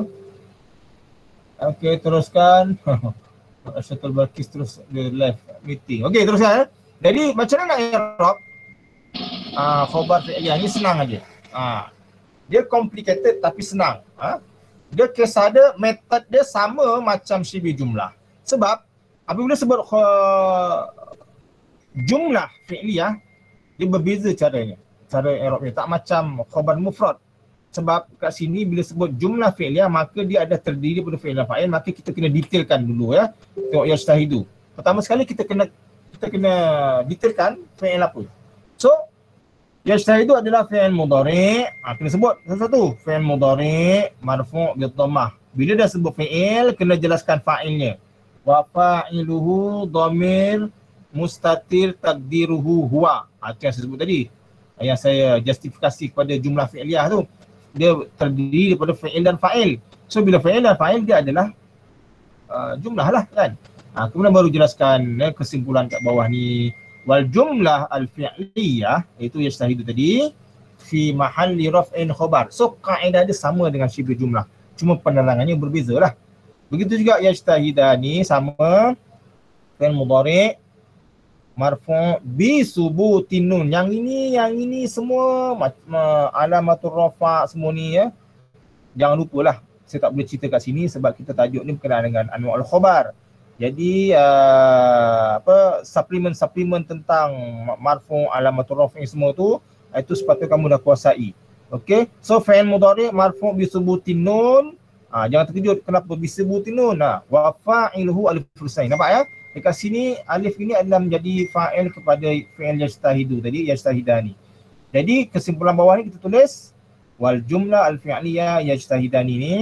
Okey, teruskan. Asyatul Balkis terus dia live meeting. Okey, teruskan. Jadi macam mana nak i'rab khabar fi'liyah ni? Senang aja. Dia complicated tapi senang. Dia kisah dia, metod dia sama macam syibih jumlah. Sebab apabila sebut jumlah fi'liyah, dia berbeza caranya. Cara i'rabnya tak macam khabar mufrad. Sebab kat sini bila sebut jumlah fi'liyah maka dia ada terdiri daripada fi'il dan fa'il, maka kita kena detailkan dulu ya. Tengok yajtahidu. Pertama sekali kita kena detailkan fi'il apa. So yajtahidu adalah fi'il mudhari'. Kena sebut satu-satu. Fi'il mudhari' marfu' bi dhammah. Bila dah sebut fi'il kena jelaskan fa'ilnya. Wa fa'iluhu dhamir mustatir takdiruhu huwa. Itu yang saya sebut tadi. Yang saya justifikasi kepada jumlah fi'liyah tu. Dia terdiri daripada fi'il dan fa'il. So bila fi'il dan fa'il dia adalah jumlah lah kan. Kemudian baru jelaskan kesimpulan kat bawah ni. Wal jumlah al-fi'liyah, itu yajtahidu tadi, fi mahalli raf'in khabar. So kaedah dia sama dengan syibih jumlah. Cuma penerangannya berbeza lah. Begitu juga yajtahidani sama fi'il mudhari' marfu' bi subutin nun. Yang ini semua alamatul rafa' semua ni ya. Jangan lupalah, saya tak boleh cerita kat sini sebab kita tajuk ni berkenaan dengan anwa'ul khabar. Jadi suplemen tentang marfu' alamatul rafi' semua tu itu sepatutnya kamu dah kuasai. Okey. So fi'il mudhari' marfu' bi subutin nun. Jangan terkejut kenapa bi subutin nun. Wa fa'iluhu aliful sain. Nampak ya? Dekat sini alif ini adalah menjadi fa'il kepada fi'il yajtahidu tadi, yajtahidani. Jadi kesimpulan bawah ni kita tulis wal jumlah al-fi'liyah yajtahidani ni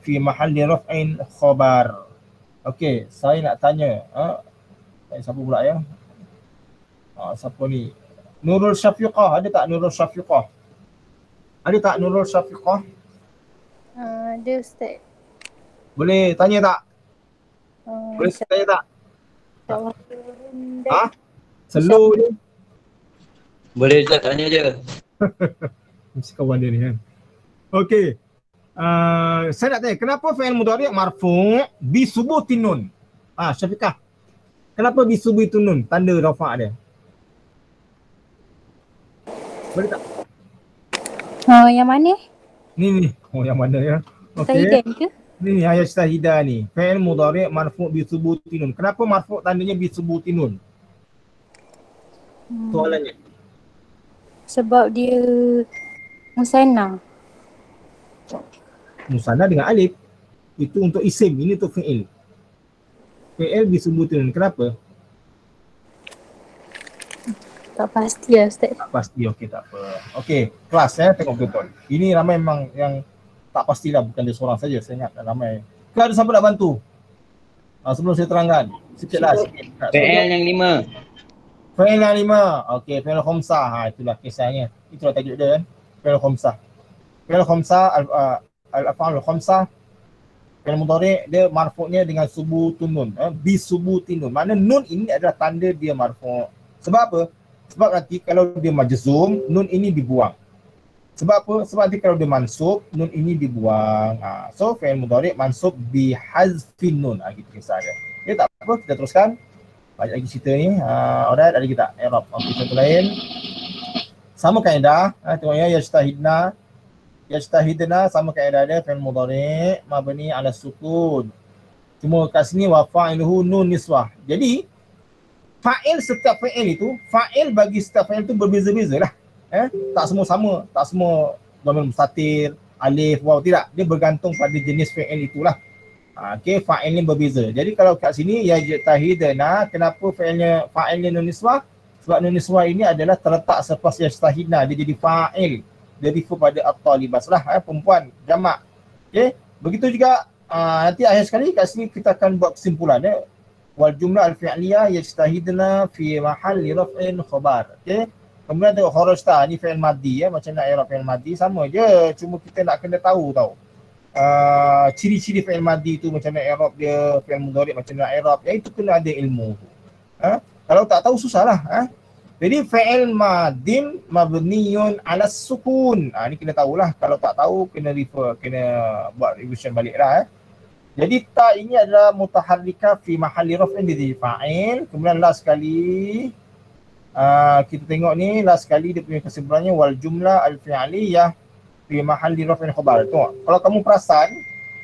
fi mahalli raf'in khabar. Okey, saya nak tanya siapa pula ya? Siapa ni? Nurul Syafiqah, ada tak Nurul Syafiqah? Ada tak Nurul Syafiqah? Ada Ustaz. Boleh tanya tak? Boleh tanya tak? Slow je. Boleh Ustaz, tanya je. Mesti kawan dia ni kan. Okey. Saya nak tanya, kenapa fi'il mudhari' marfu' bi subutin nun? Syafiqah. Kenapa bi subutin nun? Tanda rafa' dia. Boleh tak? Yang mana? Ni. Yang mana ya? Okey. Tahidan ke? Ni ayat syahidah ni. Fi'il mudhari' marfu' bi subutin nun. Kenapa marfu' tandanya bi subutin nun? Soalannya. Sebab dia musanna. Musanna dengan alif. Itu untuk isim, ini untuk fi'il. Fi'il bi subutin nun. Kenapa? Tak pasti lah Ustaz. Tak pasti, okey tak apa. Okey, kelas tengok betul. Ini ramai memang yang tak pastilah, bukan dia seorang saja. Saya ingat ramai. Ke ada siapa nak bantu? Sebelum saya terangkan. Sikitlah. PL yang 5. Fi'il yang 5. Okey, fi'il khamsah. Itulah kisahnya. Itulah tajuk dia kan. Fi'il khamsah. Fi'il khamsah, al-af'al khamsah. Fi'il mudhari' dia marfu'nya dengan subutun nun. Bi subutin nun. Maknanya nun ini adalah tanda dia marfu'. Sebab apa? Sebab nanti kalau dia majzum, nun ini dibuang. Sebab apa? Sebab nanti kalau dia mansub, nun ini dibuang. So fi'il mudhari' mansub bi hazfin nun. Gitu kisah dia. Okay, tak apa, kita teruskan. Banyak lagi cerita ni. Alright, ada kita i'rab. Okey, contoh lain. Sama kaedah, tengok ya, yajtahidna sama kaedah dia, fi'il mudhari' mabni 'ala sukun. Cuma kat sini wa fa'iluhu nun niswah. Jadi fa'il, setiap fa'il itu, fa'il bagi setiap fa'il itu berbeza-beza lah. Tak semua sama, tak semua dhamir mustatir, alif, waw, tidak. Dia bergantung pada jenis fa'il itulah. Okey, fa'il ni berbeza. Jadi kalau kat sini yajtahidna, kenapa fa'ilnya nun niswah? Sebab nun niswah ini adalah terletak selepas yajtahidna, dia jadi fa'il. Dia refer pada at-talibas lah, perempuan, jamak. Okey, begitu juga nanti akhir sekali kat sini kita akan buat kesimpulan ya. Wal jumlah al-fi'liyah yajtahidna fi mahalli raf'in khabar. Okey. Kemudian tengok kharajta, ni fi'il madhi ya, macam nak i'rab fi'il madhi sama je, cuma kita nak kena tahu ciri-ciri fi'il madhi tu, macam nak i'rab dia, fi'il mudhari' macam nak i'rab, ya itu kena ada ilmu. Kalau tak tahu susahlah. Jadi fi'il madhin mabniyun 'ala sukun. Ni kena tahulah. Kalau tak tahu kena buat revision baliklah. Jadi ta ini adalah mutaharrika fi mahalli raf'in di fa'il. Kemudian last sekali kita tengok ni, last sekali dia punya kesimpulannya wal jumlah al-fi'liyah fi mahalli raf'in khabar. Tengok, kalau kamu perasan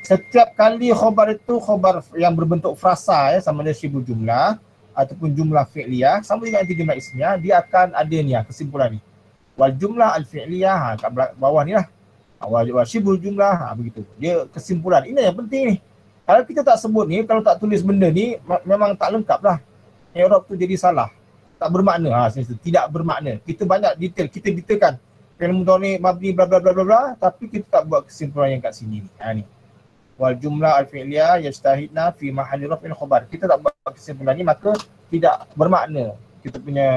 setiap kali khabar itu khabar yang berbentuk frasa ya, sama ada syibul jumlah ataupun jumlah fi'liyah, sama juga nanti jumlah ismiyah, dia akan ada ni kesimpulan ni. Wal jumlah al-fi'liyah, kat bawah ni lah. Wal syibul jumlah, begitu. Dia kesimpulan. Ini yang penting ni. Kalau kita tak sebut ni, kalau tak tulis benda ni, memang tak lengkap lah. I'rab tu jadi salah. Tak bermakna. Tidak bermakna. Kita banyak detail. Kita detailkan. Fi'il mudhari' mabni bla bla bla bla bla, tapi kita tak buat kesimpulan yang kat sini ni. Ni. Wal jumlah al-fi'liyah yajtahidna fi mahalli raf'in khabar. Kita tak buat kesimpulan ni, maka tidak bermakna kita punya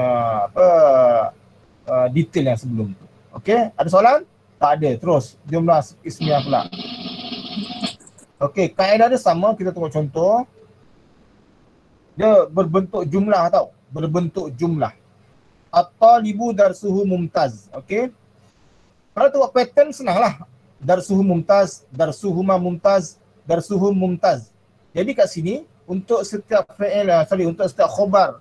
detail yang sebelum tu. Okey, ada soalan? Tak ada. Terus jumlah ismiyah pula. Okey, kaedah dia sama, kita tengok contoh. Dia berbentuk jumlah tau. Berbentuk jumlah. At-talibu darsuhu mumtaz. Okey. Kalau tengok pattern senanglah. Darsuhu mumtaz, darsuhuma mumtaz, darsuhum mumtaz. Jadi kat sini untuk setiap fi'il, untuk setiap khabar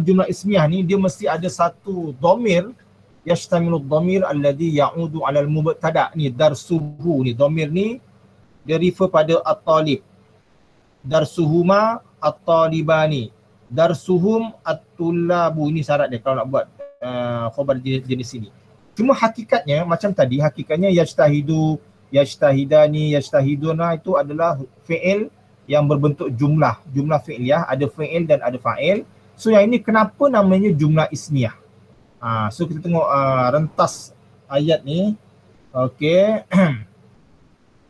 jumlah ismiyah ni dia mesti ada satu dhamir yashtamilu dhamir alladhi ya'udu 'ala al-mubtada'. Ni darsuhu ni, dhamir ni dia refer pada at-talib. Darsuhuma at-talibani, darsuhum at-tullabu. Ini syarat dia kalau nak buat khabar jenis ini. Cuma hakikatnya macam tadi, hakikatnya yajtahidu, yajtahidani, yajtahiduna itu adalah fi'il yang berbentuk jumlah fi'liyah, ada fi'il dan ada fa'il. So yang ini kenapa namanya jumlah ismiyah? So kita tengok rentas ayat ni. Okey.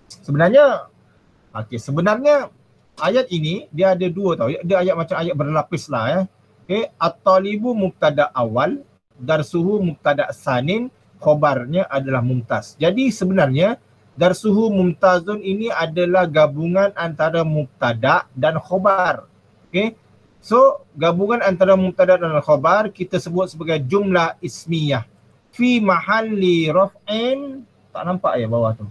Sebenarnya ayat ini dia ada dua tau. Dia ayat macam ayat berlapis lah ya. Okey, at-talibu mubtada awal, darsuhu mubtada sanin, khabarnya adalah mumtaz. Jadi sebenarnya darsuhu mumtazun ini adalah gabungan antara mubtada dan khabar. Okey. So gabungan antara mubtada dan khabar kita sebut sebagai jumlah ismiyah fi mahalli raf'in. Tak nampak ya bawah tu?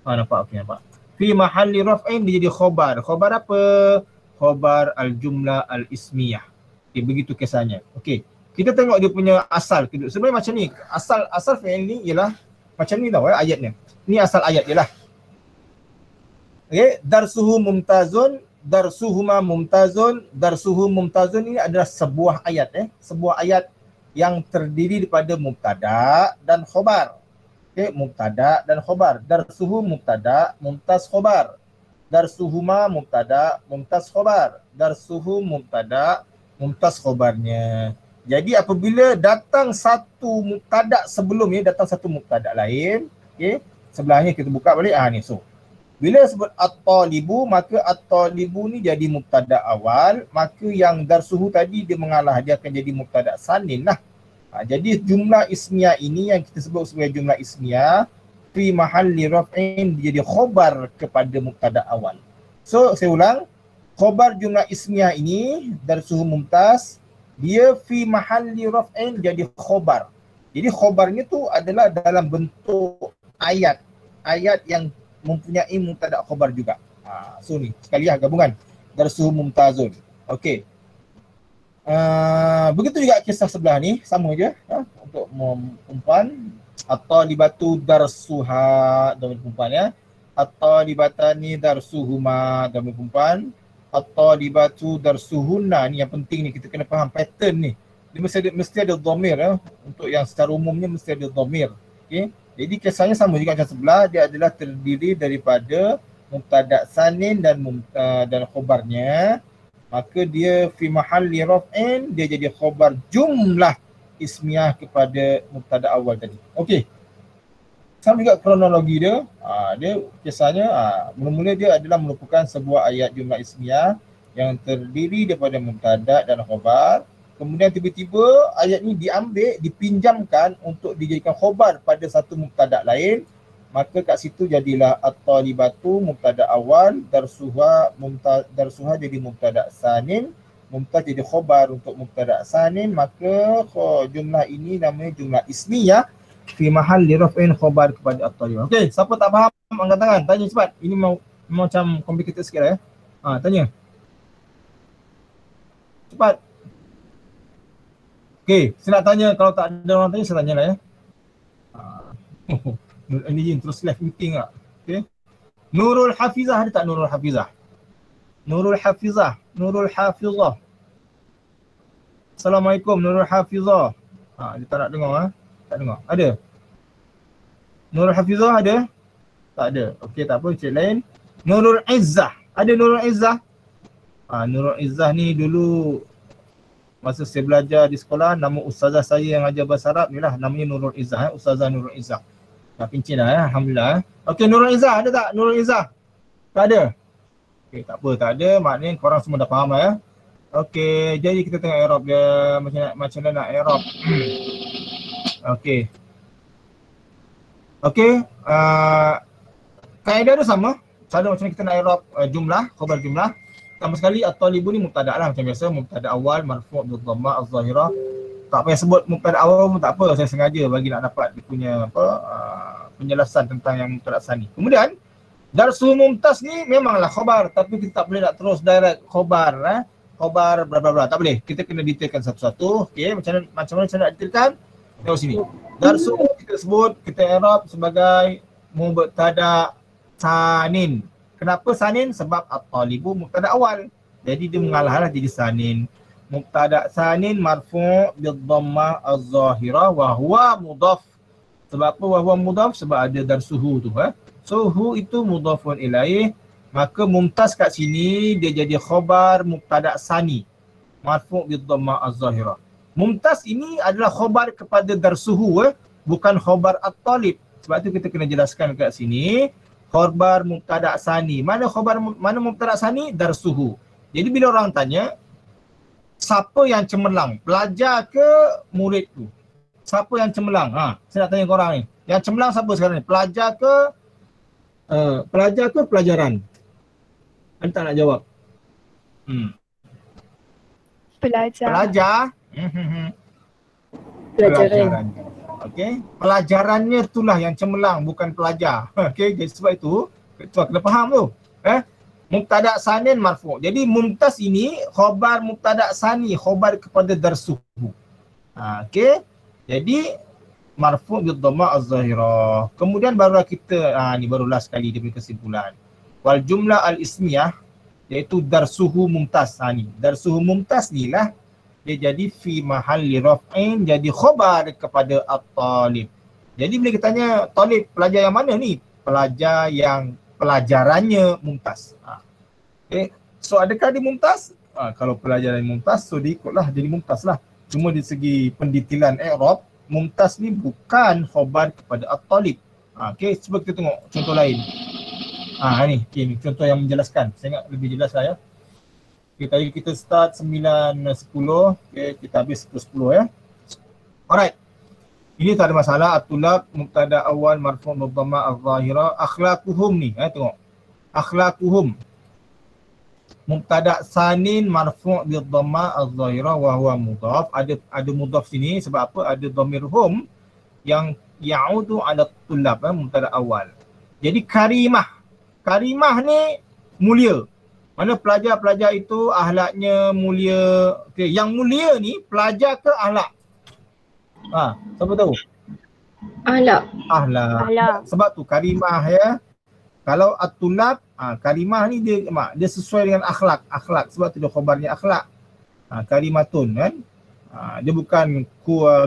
Nampak, okey nampak. Fi mahalli raf'in dia jadi khabar. Khabar apa? Khabar al-jumlah al-ismiyah. Okay, begitu kisahnya. Okey. Kita tengok dia punya asal. Sebenarnya macam ni. Asal fi'il ni ialah macam ni tau ayatnya. Ni asal ayat dia lah. Okey, darsuhu mumtazun, darsuhuma mumtazun, darsuhu mumtazun ini adalah sebuah ayat sebuah ayat yang terdiri daripada mubtada dan khabar. Okey, mubtada dan khabar. Darsuhu mubtada, mumtaz khabar. Darsuhuma mubtada, mumtaz khabar. Darsuhu mubtada, mumtaz khabarnya. Jadi apabila datang satu mubtada sebelumnya, datang satu mubtada lain, okey, sebelahnya kita buka balik ni. So bila sebut at-talibu, maka at-talibu ni jadi mubtada awal, maka yang darsuhu tadi dia mengalah, dia akan jadi mubtada sanin lah. Jadi jumlah ismiyah ini yang kita sebut sebagai jumlah ismiyah fi mahalli raf'in dia jadi khabar kepada mubtada awal. So saya ulang, khabar jumlah ismiyah ini darsuhu mumtaz, dia fi mahalli raf'in jadi khabar. Jadi khabarnya tu adalah dalam bentuk ayat yang mempunyai mubtada khabar juga. So ni sekali gabungan darsuhu mumtazun. Okey. Begitu juga kisah sebelah ni, sama je. untuk perempuan. At-talibatu darsuha dhamir perempuan ya. At-talibatani darsuhuma dhamir perempuan. At-talibatu darsuhunna, ni yang penting ni, kita kena faham pattern ni. Dia mesti ada dhamir ya. Untuk yang secara umumnya mesti ada dhamir. Okey. Jadi kisahnya sama juga macam sebelah, dia adalah terdiri daripada mubtada sanin dan khobarnya. Maka dia fi mahalli raf'in, dia jadi khobar jumlah ismiyah kepada mubtada awal tadi. Okey. Sama juga kronologi dia. Dia kisahnya mula-mula dia adalah merupakan sebuah ayat jumlah ismiyah yang terdiri daripada mubtada dan khobar. Kemudian tiba-tiba ayat ni diambil, dipinjamkan untuk dijadikan khobar pada satu mubtada lain. Maka kat situ jadilah at-talibatu mubtada awal, darsuha jadi mubtada sanin, mubtada jadi khobar untuk mubtada sanin, maka jumlah ini namanya jumlah ismiyah fi mahalli raf'in khobar kepada at-talibah. Okey, siapa tak faham angkat tangan, tanya cepat. Ini mau macam complicated sikit ya. Tanya. Cepat. Okey, saya nak tanya, kalau tak ada orang tanya saya tanyalah ya. Ini terus live meeting tak? Okay. Nurul Hafizah, ada tak Nurul Hafizah? Nurul Hafizah, Nurul Hafizah. Assalamualaikum Nurul Hafizah. Dia tak nak dengar tak dengar. Ada? Nurul Hafizah ada? Tak ada. Okey, tak apa, cek lain. Nurul Izzah, ada Nurul Izzah? Nurul Izzah ni dulu masa saya belajar di sekolah, nama ustazah saya yang ajar bahasa Arab ni lah, namanya Nurul Izzah, Ustazah Nurul Izzah. Dah pincin dah ya, alhamdulillah. Okey, Nurul Izzah ada tak? Nurul Izzah? Tak ada. Okey, tak apa, tak ada. Maknanya korang semua dah faham lah ya. Okey, jadi kita tengok i'rab dia macam mana nak i'rab. Okey. Okey, kaedah dia sama. Cara macam mana kita nak i'rab jumlah, khabar jumlah. Pertama sekali at-talibu ni mubtada lah macam biasa, mubtada awal marfu' bil dhamma az-zahirah. Tak payah sebut mubtada awal pun tak apa, saya sengaja bagi nak dapat dia punya penjelasan tentang yang mubtada sani. Kemudian darsul mumtaz ni memanglah khabar, tapi kita tak boleh nak terus direct khabar khabar bla bla bla, tak boleh. Kita kena detailkan satu-satu. Okey, macam mana cara nak detailkan? Tengok sini. Darsul kita sebut, kita i'rab sebagai mubtada sanin. Kenapa sanin? Sebab at-talibu mubtada awal. Jadi dia mengalahlah jadi sanin. Mubtada sanin marfu' bil dhammah az-zahirah wa huwa mudhaf. Sebab apa wa huwa mudhaf? Sebab ada darsuhu tu Suhu itu mudhafun ilaih. Maka mumtaz kat sini dia jadi khabar mubtada sani marfu' bil dhammah az-zahirah. Mumtaz ini adalah khabar kepada darsuhu bukan khabar at-talib. Sebab tu kita kena jelaskan kat sini khabar mubtada sani. Mana mubtada sani? Darsuhu. Jadi bila orang tanya siapa yang cemerlang? Pelajar ke murid tu? Siapa yang cemerlang? Saya nak tanya korang ni. Yang cemerlang siapa sekarang ni? Pelajar ke pelajaran? Anda tak nak jawab? Pelajar. Pelajaran. Okey. Pelajarannya itulah yang cemerlang, bukan pelajar. Okey, jadi sebab itu kena faham tu. Mubtada sanin marfu'. Jadi mumtaz ini khabar mubtada sani, khabar kepada darsuhu. Okey. Jadi marfu' bil dhamma az-zahirah. Kemudian barulah kita ni baru last sekali dia punya kesimpulan. Wal jumlah al-ismiyah iaitu darsuhu mumtaz. Ni darsuhu mumtaz ni lah dia jadi fi mahalli raf'in, jadi khabar kepada at-talib. Jadi bila kita tanya talib, pelajar yang mana ni? Pelajar yang pelajarannya mumtaz. Okay. So adakah dia mumtaz? Kalau pelajaran mumtaz, so dia ikutlah jadi mumtaz lah. Cuma di segi pendetailan i'rab, mumtaz ni bukan khabar kepada at-talib. Okay, cuba kita tengok contoh lain. Ni, okay, ni contoh yang menjelaskan. Saya ingat lebih jelas lah ya. Okay, tadi kita start 9.10, okay, kita habis 10.10 ya. Alright. Ini tak ada masalah. At-tulab mubtada awal marfu' bil dhamma az-zahirah. Akhlaquhum ni, tengok. Akhlaquhum mubtada sanin marfu' bil dhamma az-zahirah wa huwa mudhaf. Ada mudhaf sini sebab apa? Ada dhamir hum yang ya'udu ala tulab, mubtada awal. Jadi karimah. Karimah ni mulia. Mana pelajar-pelajar itu ahlaknya mulia. Okay. Yang mulia ni pelajar ke ahlak? Siapa tahu? Ahlak. Ahlak. Sebab tu karimah ya. Kalau at-tulab, karimah ni dia sesuai dengan akhlak. Sebab tu dia khabarnya akhlak. Karimatun kan. Dia bukan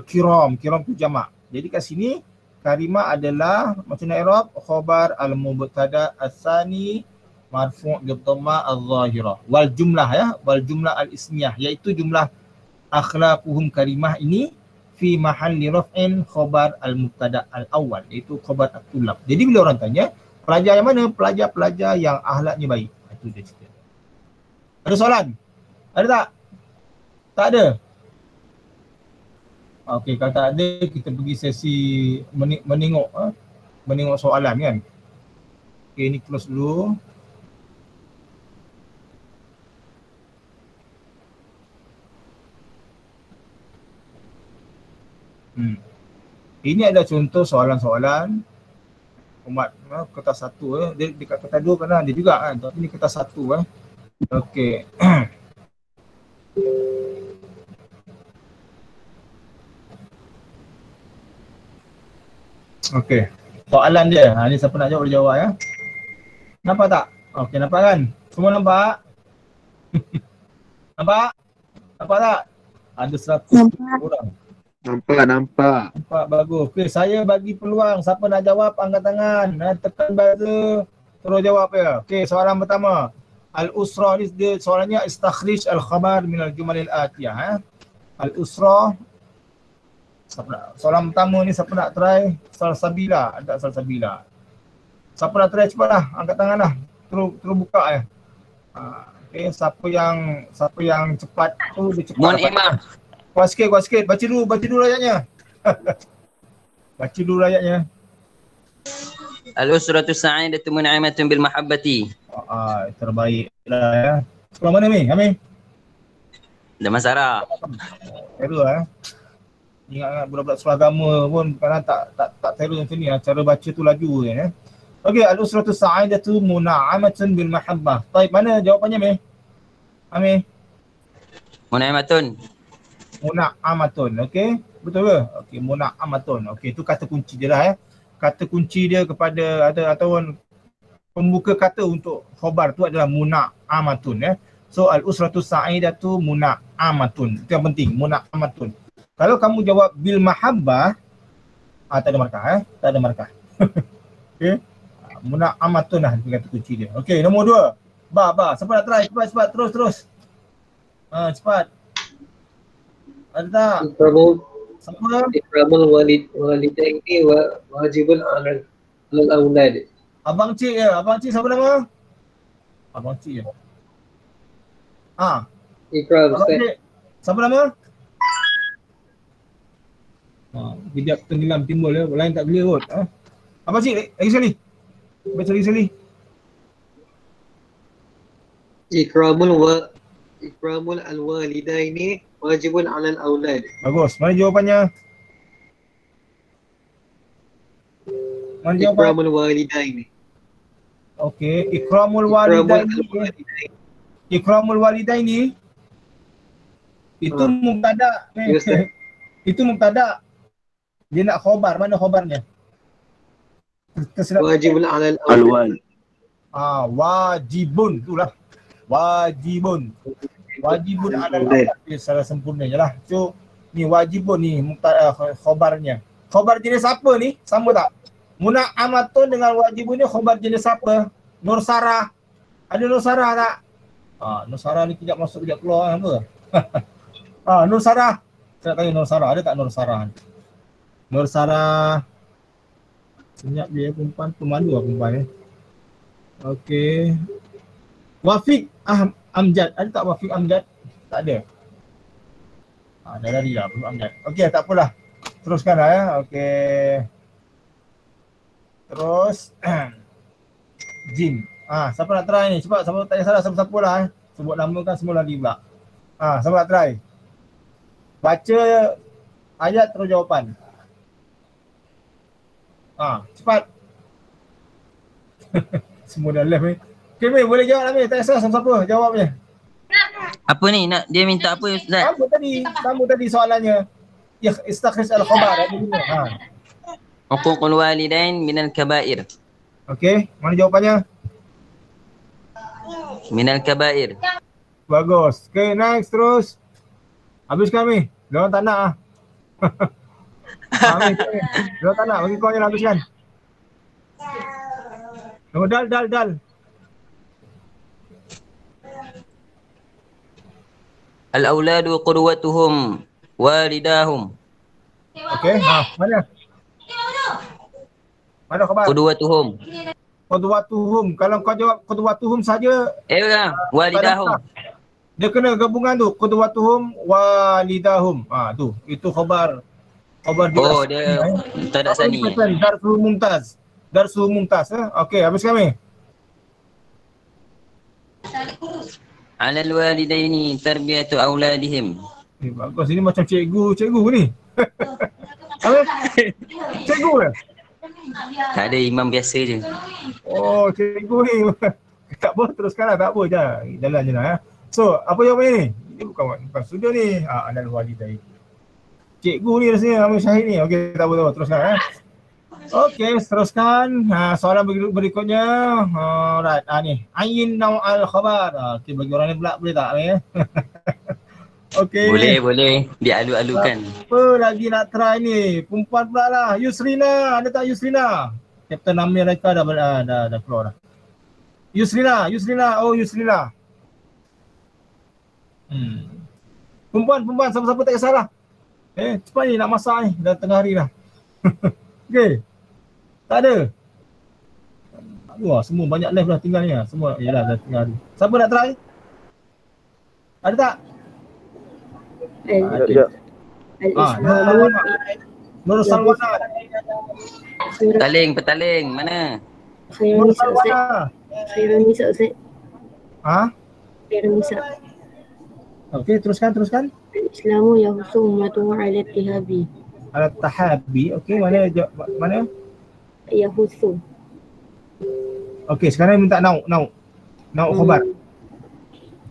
kiram tu jamak. Jadi kat sini karimah adalah macam nak i'rab khabar al-mubtada as-sani marfu' bi dhamma adh-dhahirah wal jumlah ya, wal jumlah al-ismiyah, iaitu jumlah akhlaquhum karimah ini fi mahalli raf'in khabar al-mubtada al-awwal, iaitu khabar at-tulab. Jadi bila orang tanya pelajar yang mana? Pelajar-pelajar yang akhlaknya baik. Itu dia cerita. Ada soalan? Ada tak? Tak ada? Okey, kalau tak ada kita pergi sesi menengok soalan kan. Okey, ni close dulu. Ini ada contoh soalan-soalan umat kertas 1 dia dekat kertas 2 kan ada juga kan, tapi ni kertas 1 Okey. Okey. Soalan dia. Ni siapa nak jawab boleh jawab ya. Nampak tak? Okey, nampak kan? Semua nampak? Nampak? Nampak tak? Ada 100 orang. Nampak. Bagus. Okey, saya bagi peluang siapa nak jawab angkat tangan. Tekan buzzer terus jawab ya. Okey, soalan pertama. Al-usra ni dia soalannya istakhrij al-khabar min al-jumal al-atiyah Al-usra. Soalan pertama ni siapa nak try? Salsabila, ada salsabila. Siapa nak try cepatlah, angkat tangan lah. Terus buka ya. Okey, siapa yang cepat tu dia cepat. Mohon imam. Kuat sikit. Baca dulu ayatnya. Baca dulu ayatnya. Al-usratu sa'idatu mun'imatun bil mahabbati. Terbaik lah ya. Sekolah mana ni? Amin? Damansara. Terus Ingat budak-budak sekolah agama pun kadang tak terus macam ni. Cara baca tu laju ya. Okey, al-usratu sa'idatu mun'imatun bil mahabbah. Baik, mana jawapannya Amin? Amin? Mun'imatun. Muna'amatun, okey? Betul ke? Okey, muna'amatun. Okey, itu kata kunci dia lah ya. Kata kunci dia kepada ataupun pembuka kata untuk khabar tu adalah muna'amatun ya. So al-usratu sa'idatu muna'amatun. Itu yang penting, muna'amatun. Kalau kamu jawab bil mahabbah, tak ada markah tak ada markah. Okey. Muna'amatun lah kata kunci dia. Okey, nombor 2. Ba. Siapa nak try? Cepat terus. Cepat. Ada tak? Ikramul walidaini wa wajibun 'alal aulad. Abang Cik siapa nama? Abang Cik ya. Ikram Abang Ustaz. Cik. Siapa nama? Kejap tenggelam timbul ya. Lain tak clear kot. Abang Cik lagi sekali. Baca lagi sekali. Ikramul al-walidaini wajibun 'alal aulad. Bagus. Mana jawapannya? Mana jawapan? Ikramul walidaini. Okey, ikramul walidaini. Itu mubtada. Itu mubtada. Dia nak khabar, mana khabarnya? Wajibun 'alal aulad. Wajibun itulah. Wajibun 'alal aulad. Secara sempurna je lah. So ni wajibun ni khabarnya. Khabar jenis apa ni? Sama tak? Muna'amatun dengan wajibun ni khabar jenis apa? Nur Sarah. Ada Nur Sarah tak? Nur Sarah ni kejap masuk kejap keluar apa? Nur Sarah. Saya nak tanya Nur Sarah. Ada tak Nur Sarah? Nur Sarah. Senyap dia perempuan. Pemalu lah perempuan ni. Okey. Wafiq Amjad. Ada tak Wafiq Amjad? Tak ada. Dah lari lah Wafiq Amjad. Okey, tak apalah. Teruskan lah ya. Okey. Terus Jim. Siapa nak try ni? Cepat, siapa tak payah salah siapa-siapa lah Sebut nama kan semua lari pula. Siapa nak try? Baca ayat terus jawapan. Cepat. Semua dah left ni. Okay, Mei, boleh jawab lah Mei. Tak payah salah siapa-siapa jawabnya. Apa ni? Dia minta apa Ustaz? Sama tadi soalannya. istakhrij al-khabar. Ha. Uququl walidain minal kabair. Okey, mana jawapannya? Minal kabair. Bagus. Okay, next terus. Habis kami. Diorang tak nak ah. Habis. Diorang tak nak. Bagi kau yang habiskan. Tunggu, dal. Al-auladu qudwatuhum walidahum. Okey, mana? Mana khabar? Qudwatuhum. Qudwatuhum. Kalau kau jawab qudwatuhum saja, Walidahum. dia kena gabungan tu. Qudwatuhum walidahum. Tu. Itu khabar dia. Oh, dia tak ada sani. Darsul Mumtaz. Okey, habis kami. Alal walidaini tarbiyatu auladihim. Bagus, ini macam cikgu ni. Apa? Cikgu ke? Tak ada, imam biasa je. Oh, cikgu ni. Tak apa, teruskanlah. Tak apa je. Jalan je lah. So, apa jawapannya ni? Ini bukan studio ni. Alal walidain. Cikgu ni rasanya Ahmad Syahid ni. Okey, tak apa. Teruskan. Okey, teruskan. Soalan berikutnya. Alright, ni. Ayin naw'al khabar. Okey, bagi orang ni pula boleh tak ni? Okey. Boleh. Dia alu-alukan. Apa lagi nak try ni? Perempuan pula lah. Yusrina. Ada tak Yusrina? Captain America dah keluar dah. Yusrina. Oh, Yusrina. Perempuan. Siapa-siapa tak kisahlah. Cepat ni nak masak ni. Dah tengah hari dah. Okey. Tak ada. Wah, semua banyak live dah tinggal ni lah. Semua yalah dah tengah hari. Siapa nak try? Ada tak? Nur Salwana. Petaling. Mana? Nur Salwana. Khairunisa Ustaz. Khairunisa. Okey, teruskan. Islamu yahusu ummatuhu ala tihabi. Ala tahabi. Okey, mana? Yahusu. Okey, sekarang minta nauk khabar.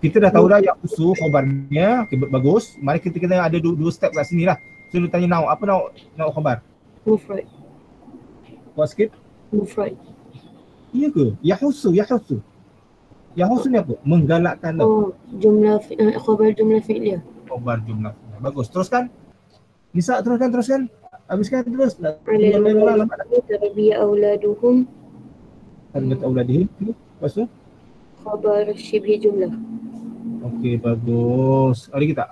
Kita dah tahu dah yang usul khabarnya. Okay, bagus. Mari kita kena ada dua step kat sini lah. So, dia tanya nauk. Apa nauk khabar? Mufrad. Buat sikit. Mufrad. Iya ke? Yahusu ni apa? Menggalakkan tau. Oh, jumlah khabar jumlah fi'liyah. Khabar jumlah. Bagus. Teruskan. Nisa, teruskan. Habiskan terus. Tarbiyah auladuhum. Tarbiyah auladihim. Lepas tu? Khabar syibhi jumlah. Okey, bagus. Ada kita.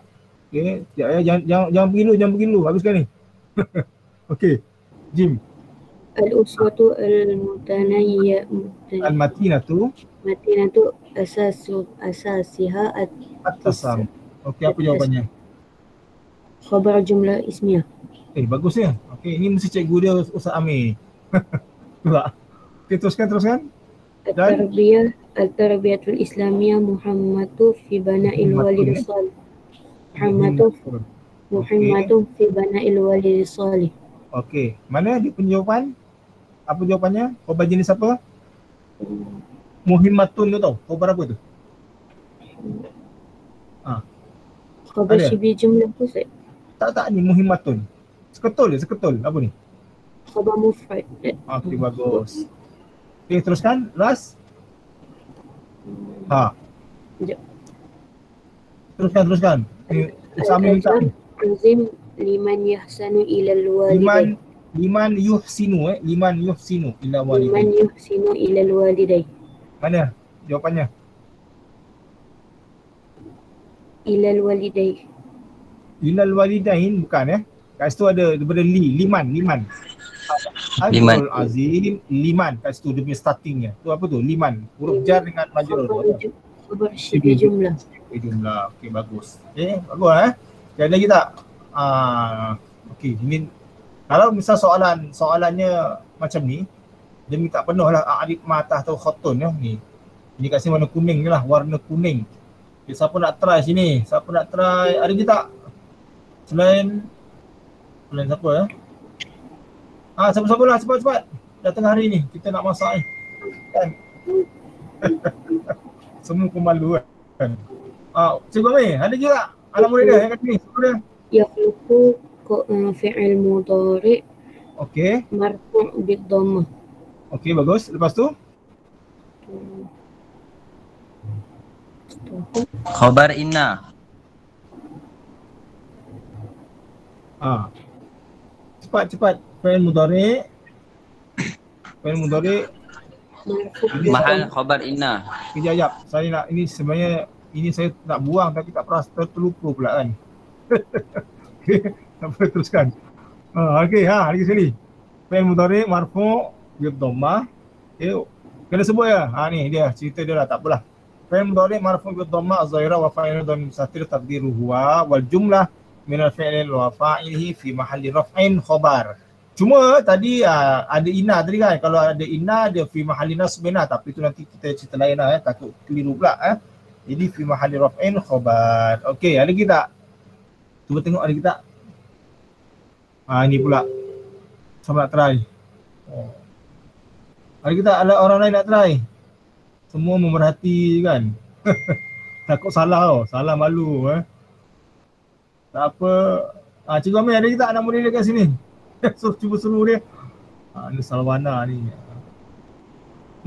Okey, jangan pergi dulu. Habiskan ni. Okey. Jim. Al-uswatu al-mutanayya. Al-matinatu asasiha at-tasam. Okey, apa jawapannya? Khabar jumlah ismiyah. Bagus ya. Okey, ini mesti cikgu dia Ustaz Amir. Pula. Okey, teruskan. Al-tarbiyatul islamiyah Muhammadu fi bana'il walid salih. Muhammadu fi bana'il walid salih. Okey, mana dia punya jawapan? Apa jawapannya? Khabar jenis apa? Muhimmatun tu tau. Khabar apa tu? Khabar syibhi jumlah tu Ustaz. Tak ni muhimmatun. Seketul. Apa ni? Khabar mufrad. Okey, bagus. Okey, teruskan. Ras. Teruskan. Sambil minta ni. Azim liman yahsanu ilal walidain. Liman yuhsinu ila walidain. Liman yuhsinu ilal walidain. Mana jawapannya? Ilal walidain. Ilal walidain bukan kat situ ada daripada liman. Liman. Azim liman kat situ dia punya startingnya. Tu apa tu? Liman. Huruf jar dengan majrur. Khabar syibhi jumlah. Okey, bagus. Bagus Ada lagi tak? Okey, ini kalau misal soalannya macam ni, dia minta penuh lah a'rif matah atau khotun ni. Ini kat sini warna kuning ni lah, warna kuning. Okay, siapa nak try sini? Ada ke tak? Selain siapa siapa lah, cepat. Dah tengah hari ni, kita nak masak ni. Kan? Semua pemalu kan. Cikgu Amir, ada ke tak? Anak murid dia yang kat sini, siapa dia? Yakhluqu fi'il mudhari' Okey. marfu' bid-dhammah. Okey, bagus. Lepas tu? Khabar inna. Cepat. Fi'il mudhari'. Fi'il mudhari'. Marfu' Mahal khabar inna. Kejap. Saya nak, ini sebenarnya, ini saya nak buang tapi tak pernah terlupa pula kan. Okey, tak boleh teruskan. Okey, lagi sekali. Fi'il mudhari' marfu' bid-dhammah. Okey, kena sebut ya. Ni dia, cerita dia lah, tak apalah. Fi'il mudhari' marfu' bid-dhammah az-zahirah wa fa'iluhu dhamir mustatir taqdiruhu huwa wal jumlah min al-fi'li wa fa'ilihi fi mahalli raf'in khabar. Cuma tadi ada inna tadi kan. Kalau ada inna dia fi mahalli nasbin lah, tapi tu nanti kita cerita lain lah takut keliru pula Jadi fi mahalli raf'in khabar. Okey, ada lagi tak? Cuba tengok ada lagi tak? Ini pula. Sama nak try. Ada kita ada orang lain nak try. Semua memerhati kan. Takut salah tau. Salah malu Tak apa. Cikgu Amir ada kita nak model dekat sini. Cuba suruh dia. Ni Salwana ni.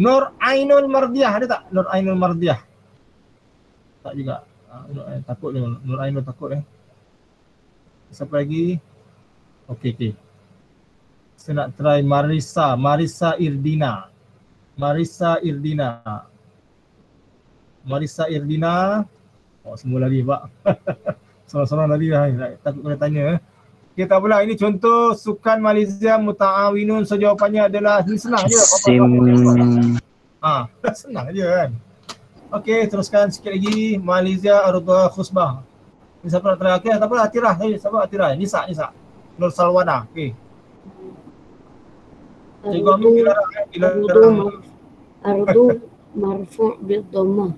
Nur Ainul Mardiah ada tak? Nur Ainul Mardiah. Tak juga. Takut dia. Nur Ainul takut Siapa lagi? Okey. Saya nak try Marisa Irdina. Semua lari pak. Sorang-sorang lari dah. Takut kena tanya Okey, tak apalah. Ini contoh sukan Malaysia Muta'awinun. So jawapannya adalah ni senang je. Senang je kan. Okey, teruskan sikit lagi. Malaysia Arudha Khusbah. Ni siapa nak try? Okey, tak apalah. Atirah. Siapa Atirah? Nisa. Nur Salwana. Okey. Cikgu Amir dilarang. Ardu marfu' bid-dhammah.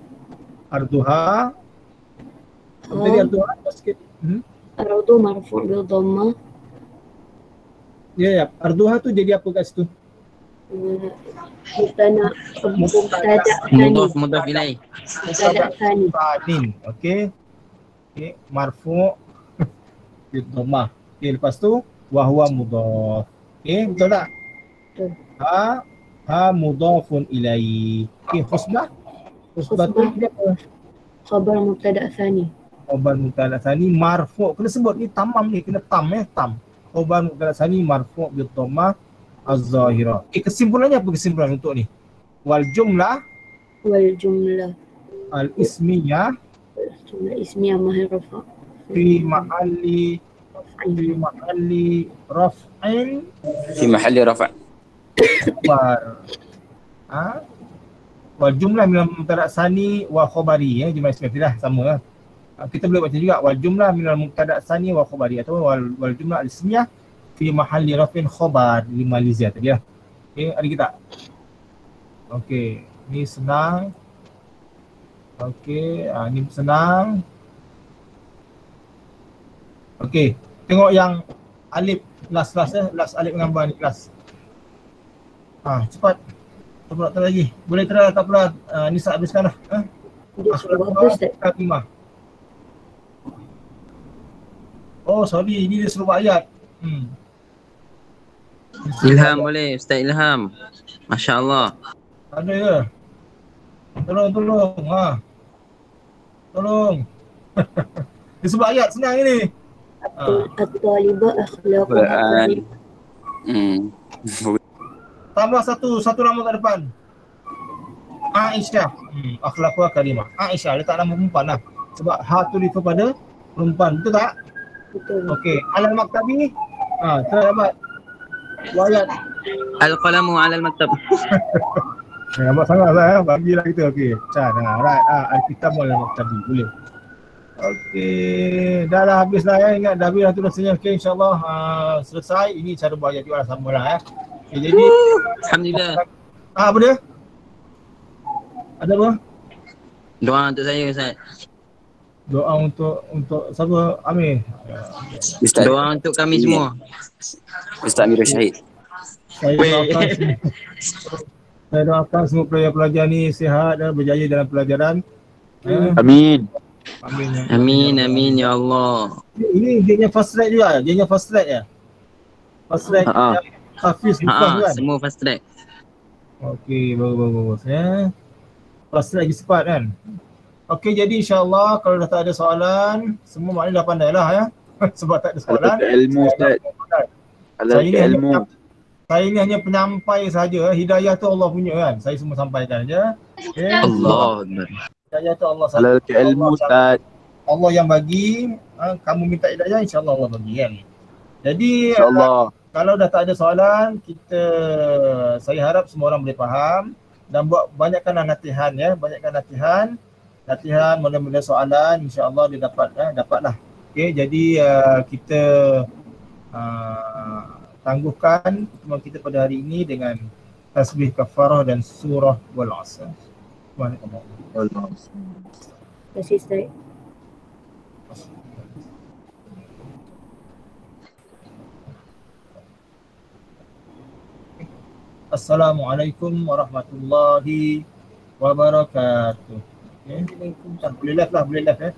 Arduha. Tadi Arduha sikit. Ardu marfu' bid-dhammah. Ya. Arduha tu jadi apa kat situ? Mudhaf ilaih. Okey. Marfu' bid-dhammah. Okey, lepas tu wa huwa mudhaf. Okey, betul tak? Betul. Mudhafun ilaih. Okey, khusbah tu apa? Khabar mubtada' tsani. Khabar mubtada' tsani marfu'. Kena sebut ni tamam ni, kena tam. Khabar mubtada' tsani marfu' bid-dhammah az-zahirah. Okey, kesimpulannya apa kesimpulan untuk ni? Wal jumlah al-ismiyah mahal rafa' fi mahalli raf'in wal jumlah minal mubtada' tsani wa khabari jumlah ismiyah sama kita boleh baca juga wal jumlah minal mubtada' tsani wa khabari atau wal jumlah al-ismiyah fi mahalli raf'in khabar di Malaysia tadi Okey, ada kita. Okey, ni senang. Okey, ni senang. Okey, tengok yang alif last alif gambar ni kelas. Cepat. Tak nak try lagi. Boleh try tak pula. Nisa habiskan lah. Bagus tak? Sorry. Ini dia suruh ayat. Ilham boleh, Ustaz Ilham. Masya Allah. Ada ke? Tolong. Tolong. Dia sebut ayat senang ni. At-talibah akhlaquha. Tambah satu nama kat depan. Aisyah. Akhlaquha karimah. Aisyah letak nama perempuan lah. Sebab tu refer pada perempuan. Betul tak? Betul. Okey. Al-Maktabi. Try dapat. Wayat. Al-qalamu 'alal maktab. Nampak sangat lah bagilah kita. Okey. Right. Al-Kitab al-Maktabi. Boleh. Okey. Dah habis lah Ingat dah habis lah tu rasanya. Okey, insyaAllah selesai. Ini cara buat ayat juga sama lah Okay, jadi Alhamdulillah. Apa dia? Ada apa? Doa untuk saya Ustaz. Doa untuk siapa? Amir. Ustaz. Doa untuk kami semua. Ustaz Amirul Syahid. Saya doakan semua pelajar-pelajar ni sihat dan berjaya dalam pelajaran. Amin. Amin ya Allah. Ini dia punya fast track juga. Dia punya fast track ya. Fast track yang Hafiz Mufas kan. Semua fast track. Okey, bagus ya. Fast track lagi cepat kan. Okey, jadi insya-Allah kalau dah tak ada soalan, semua maknanya dah pandai lah ya. Sebab tak ada soalan. Ilmu Ustaz. Saya ini hanya penyampai saja. Hidayah tu Allah punya kan. Saya semua sampaikan aja. Okay. Allah. Hidayah tu Allah Halal ke ilmu Ustaz. Allah yang bagi, kamu minta hidayah, insya-Allah Allah bagi kan. Jadi kalau dah tak ada soalan, saya harap semua orang boleh faham dan buat banyakkanlah latihan ya, banyakkan latihan mula-mula soalan, insya-Allah dia dapatlah. Okey, jadi kita tangguhkan pertemuan kita pada hari ini dengan tasbih kafarah dan surah wal asr. Terima kasih Ustaz. Assalamualaikum warahmatullahi wabarakatuh. Okay. Boleh live lah, boleh live ya.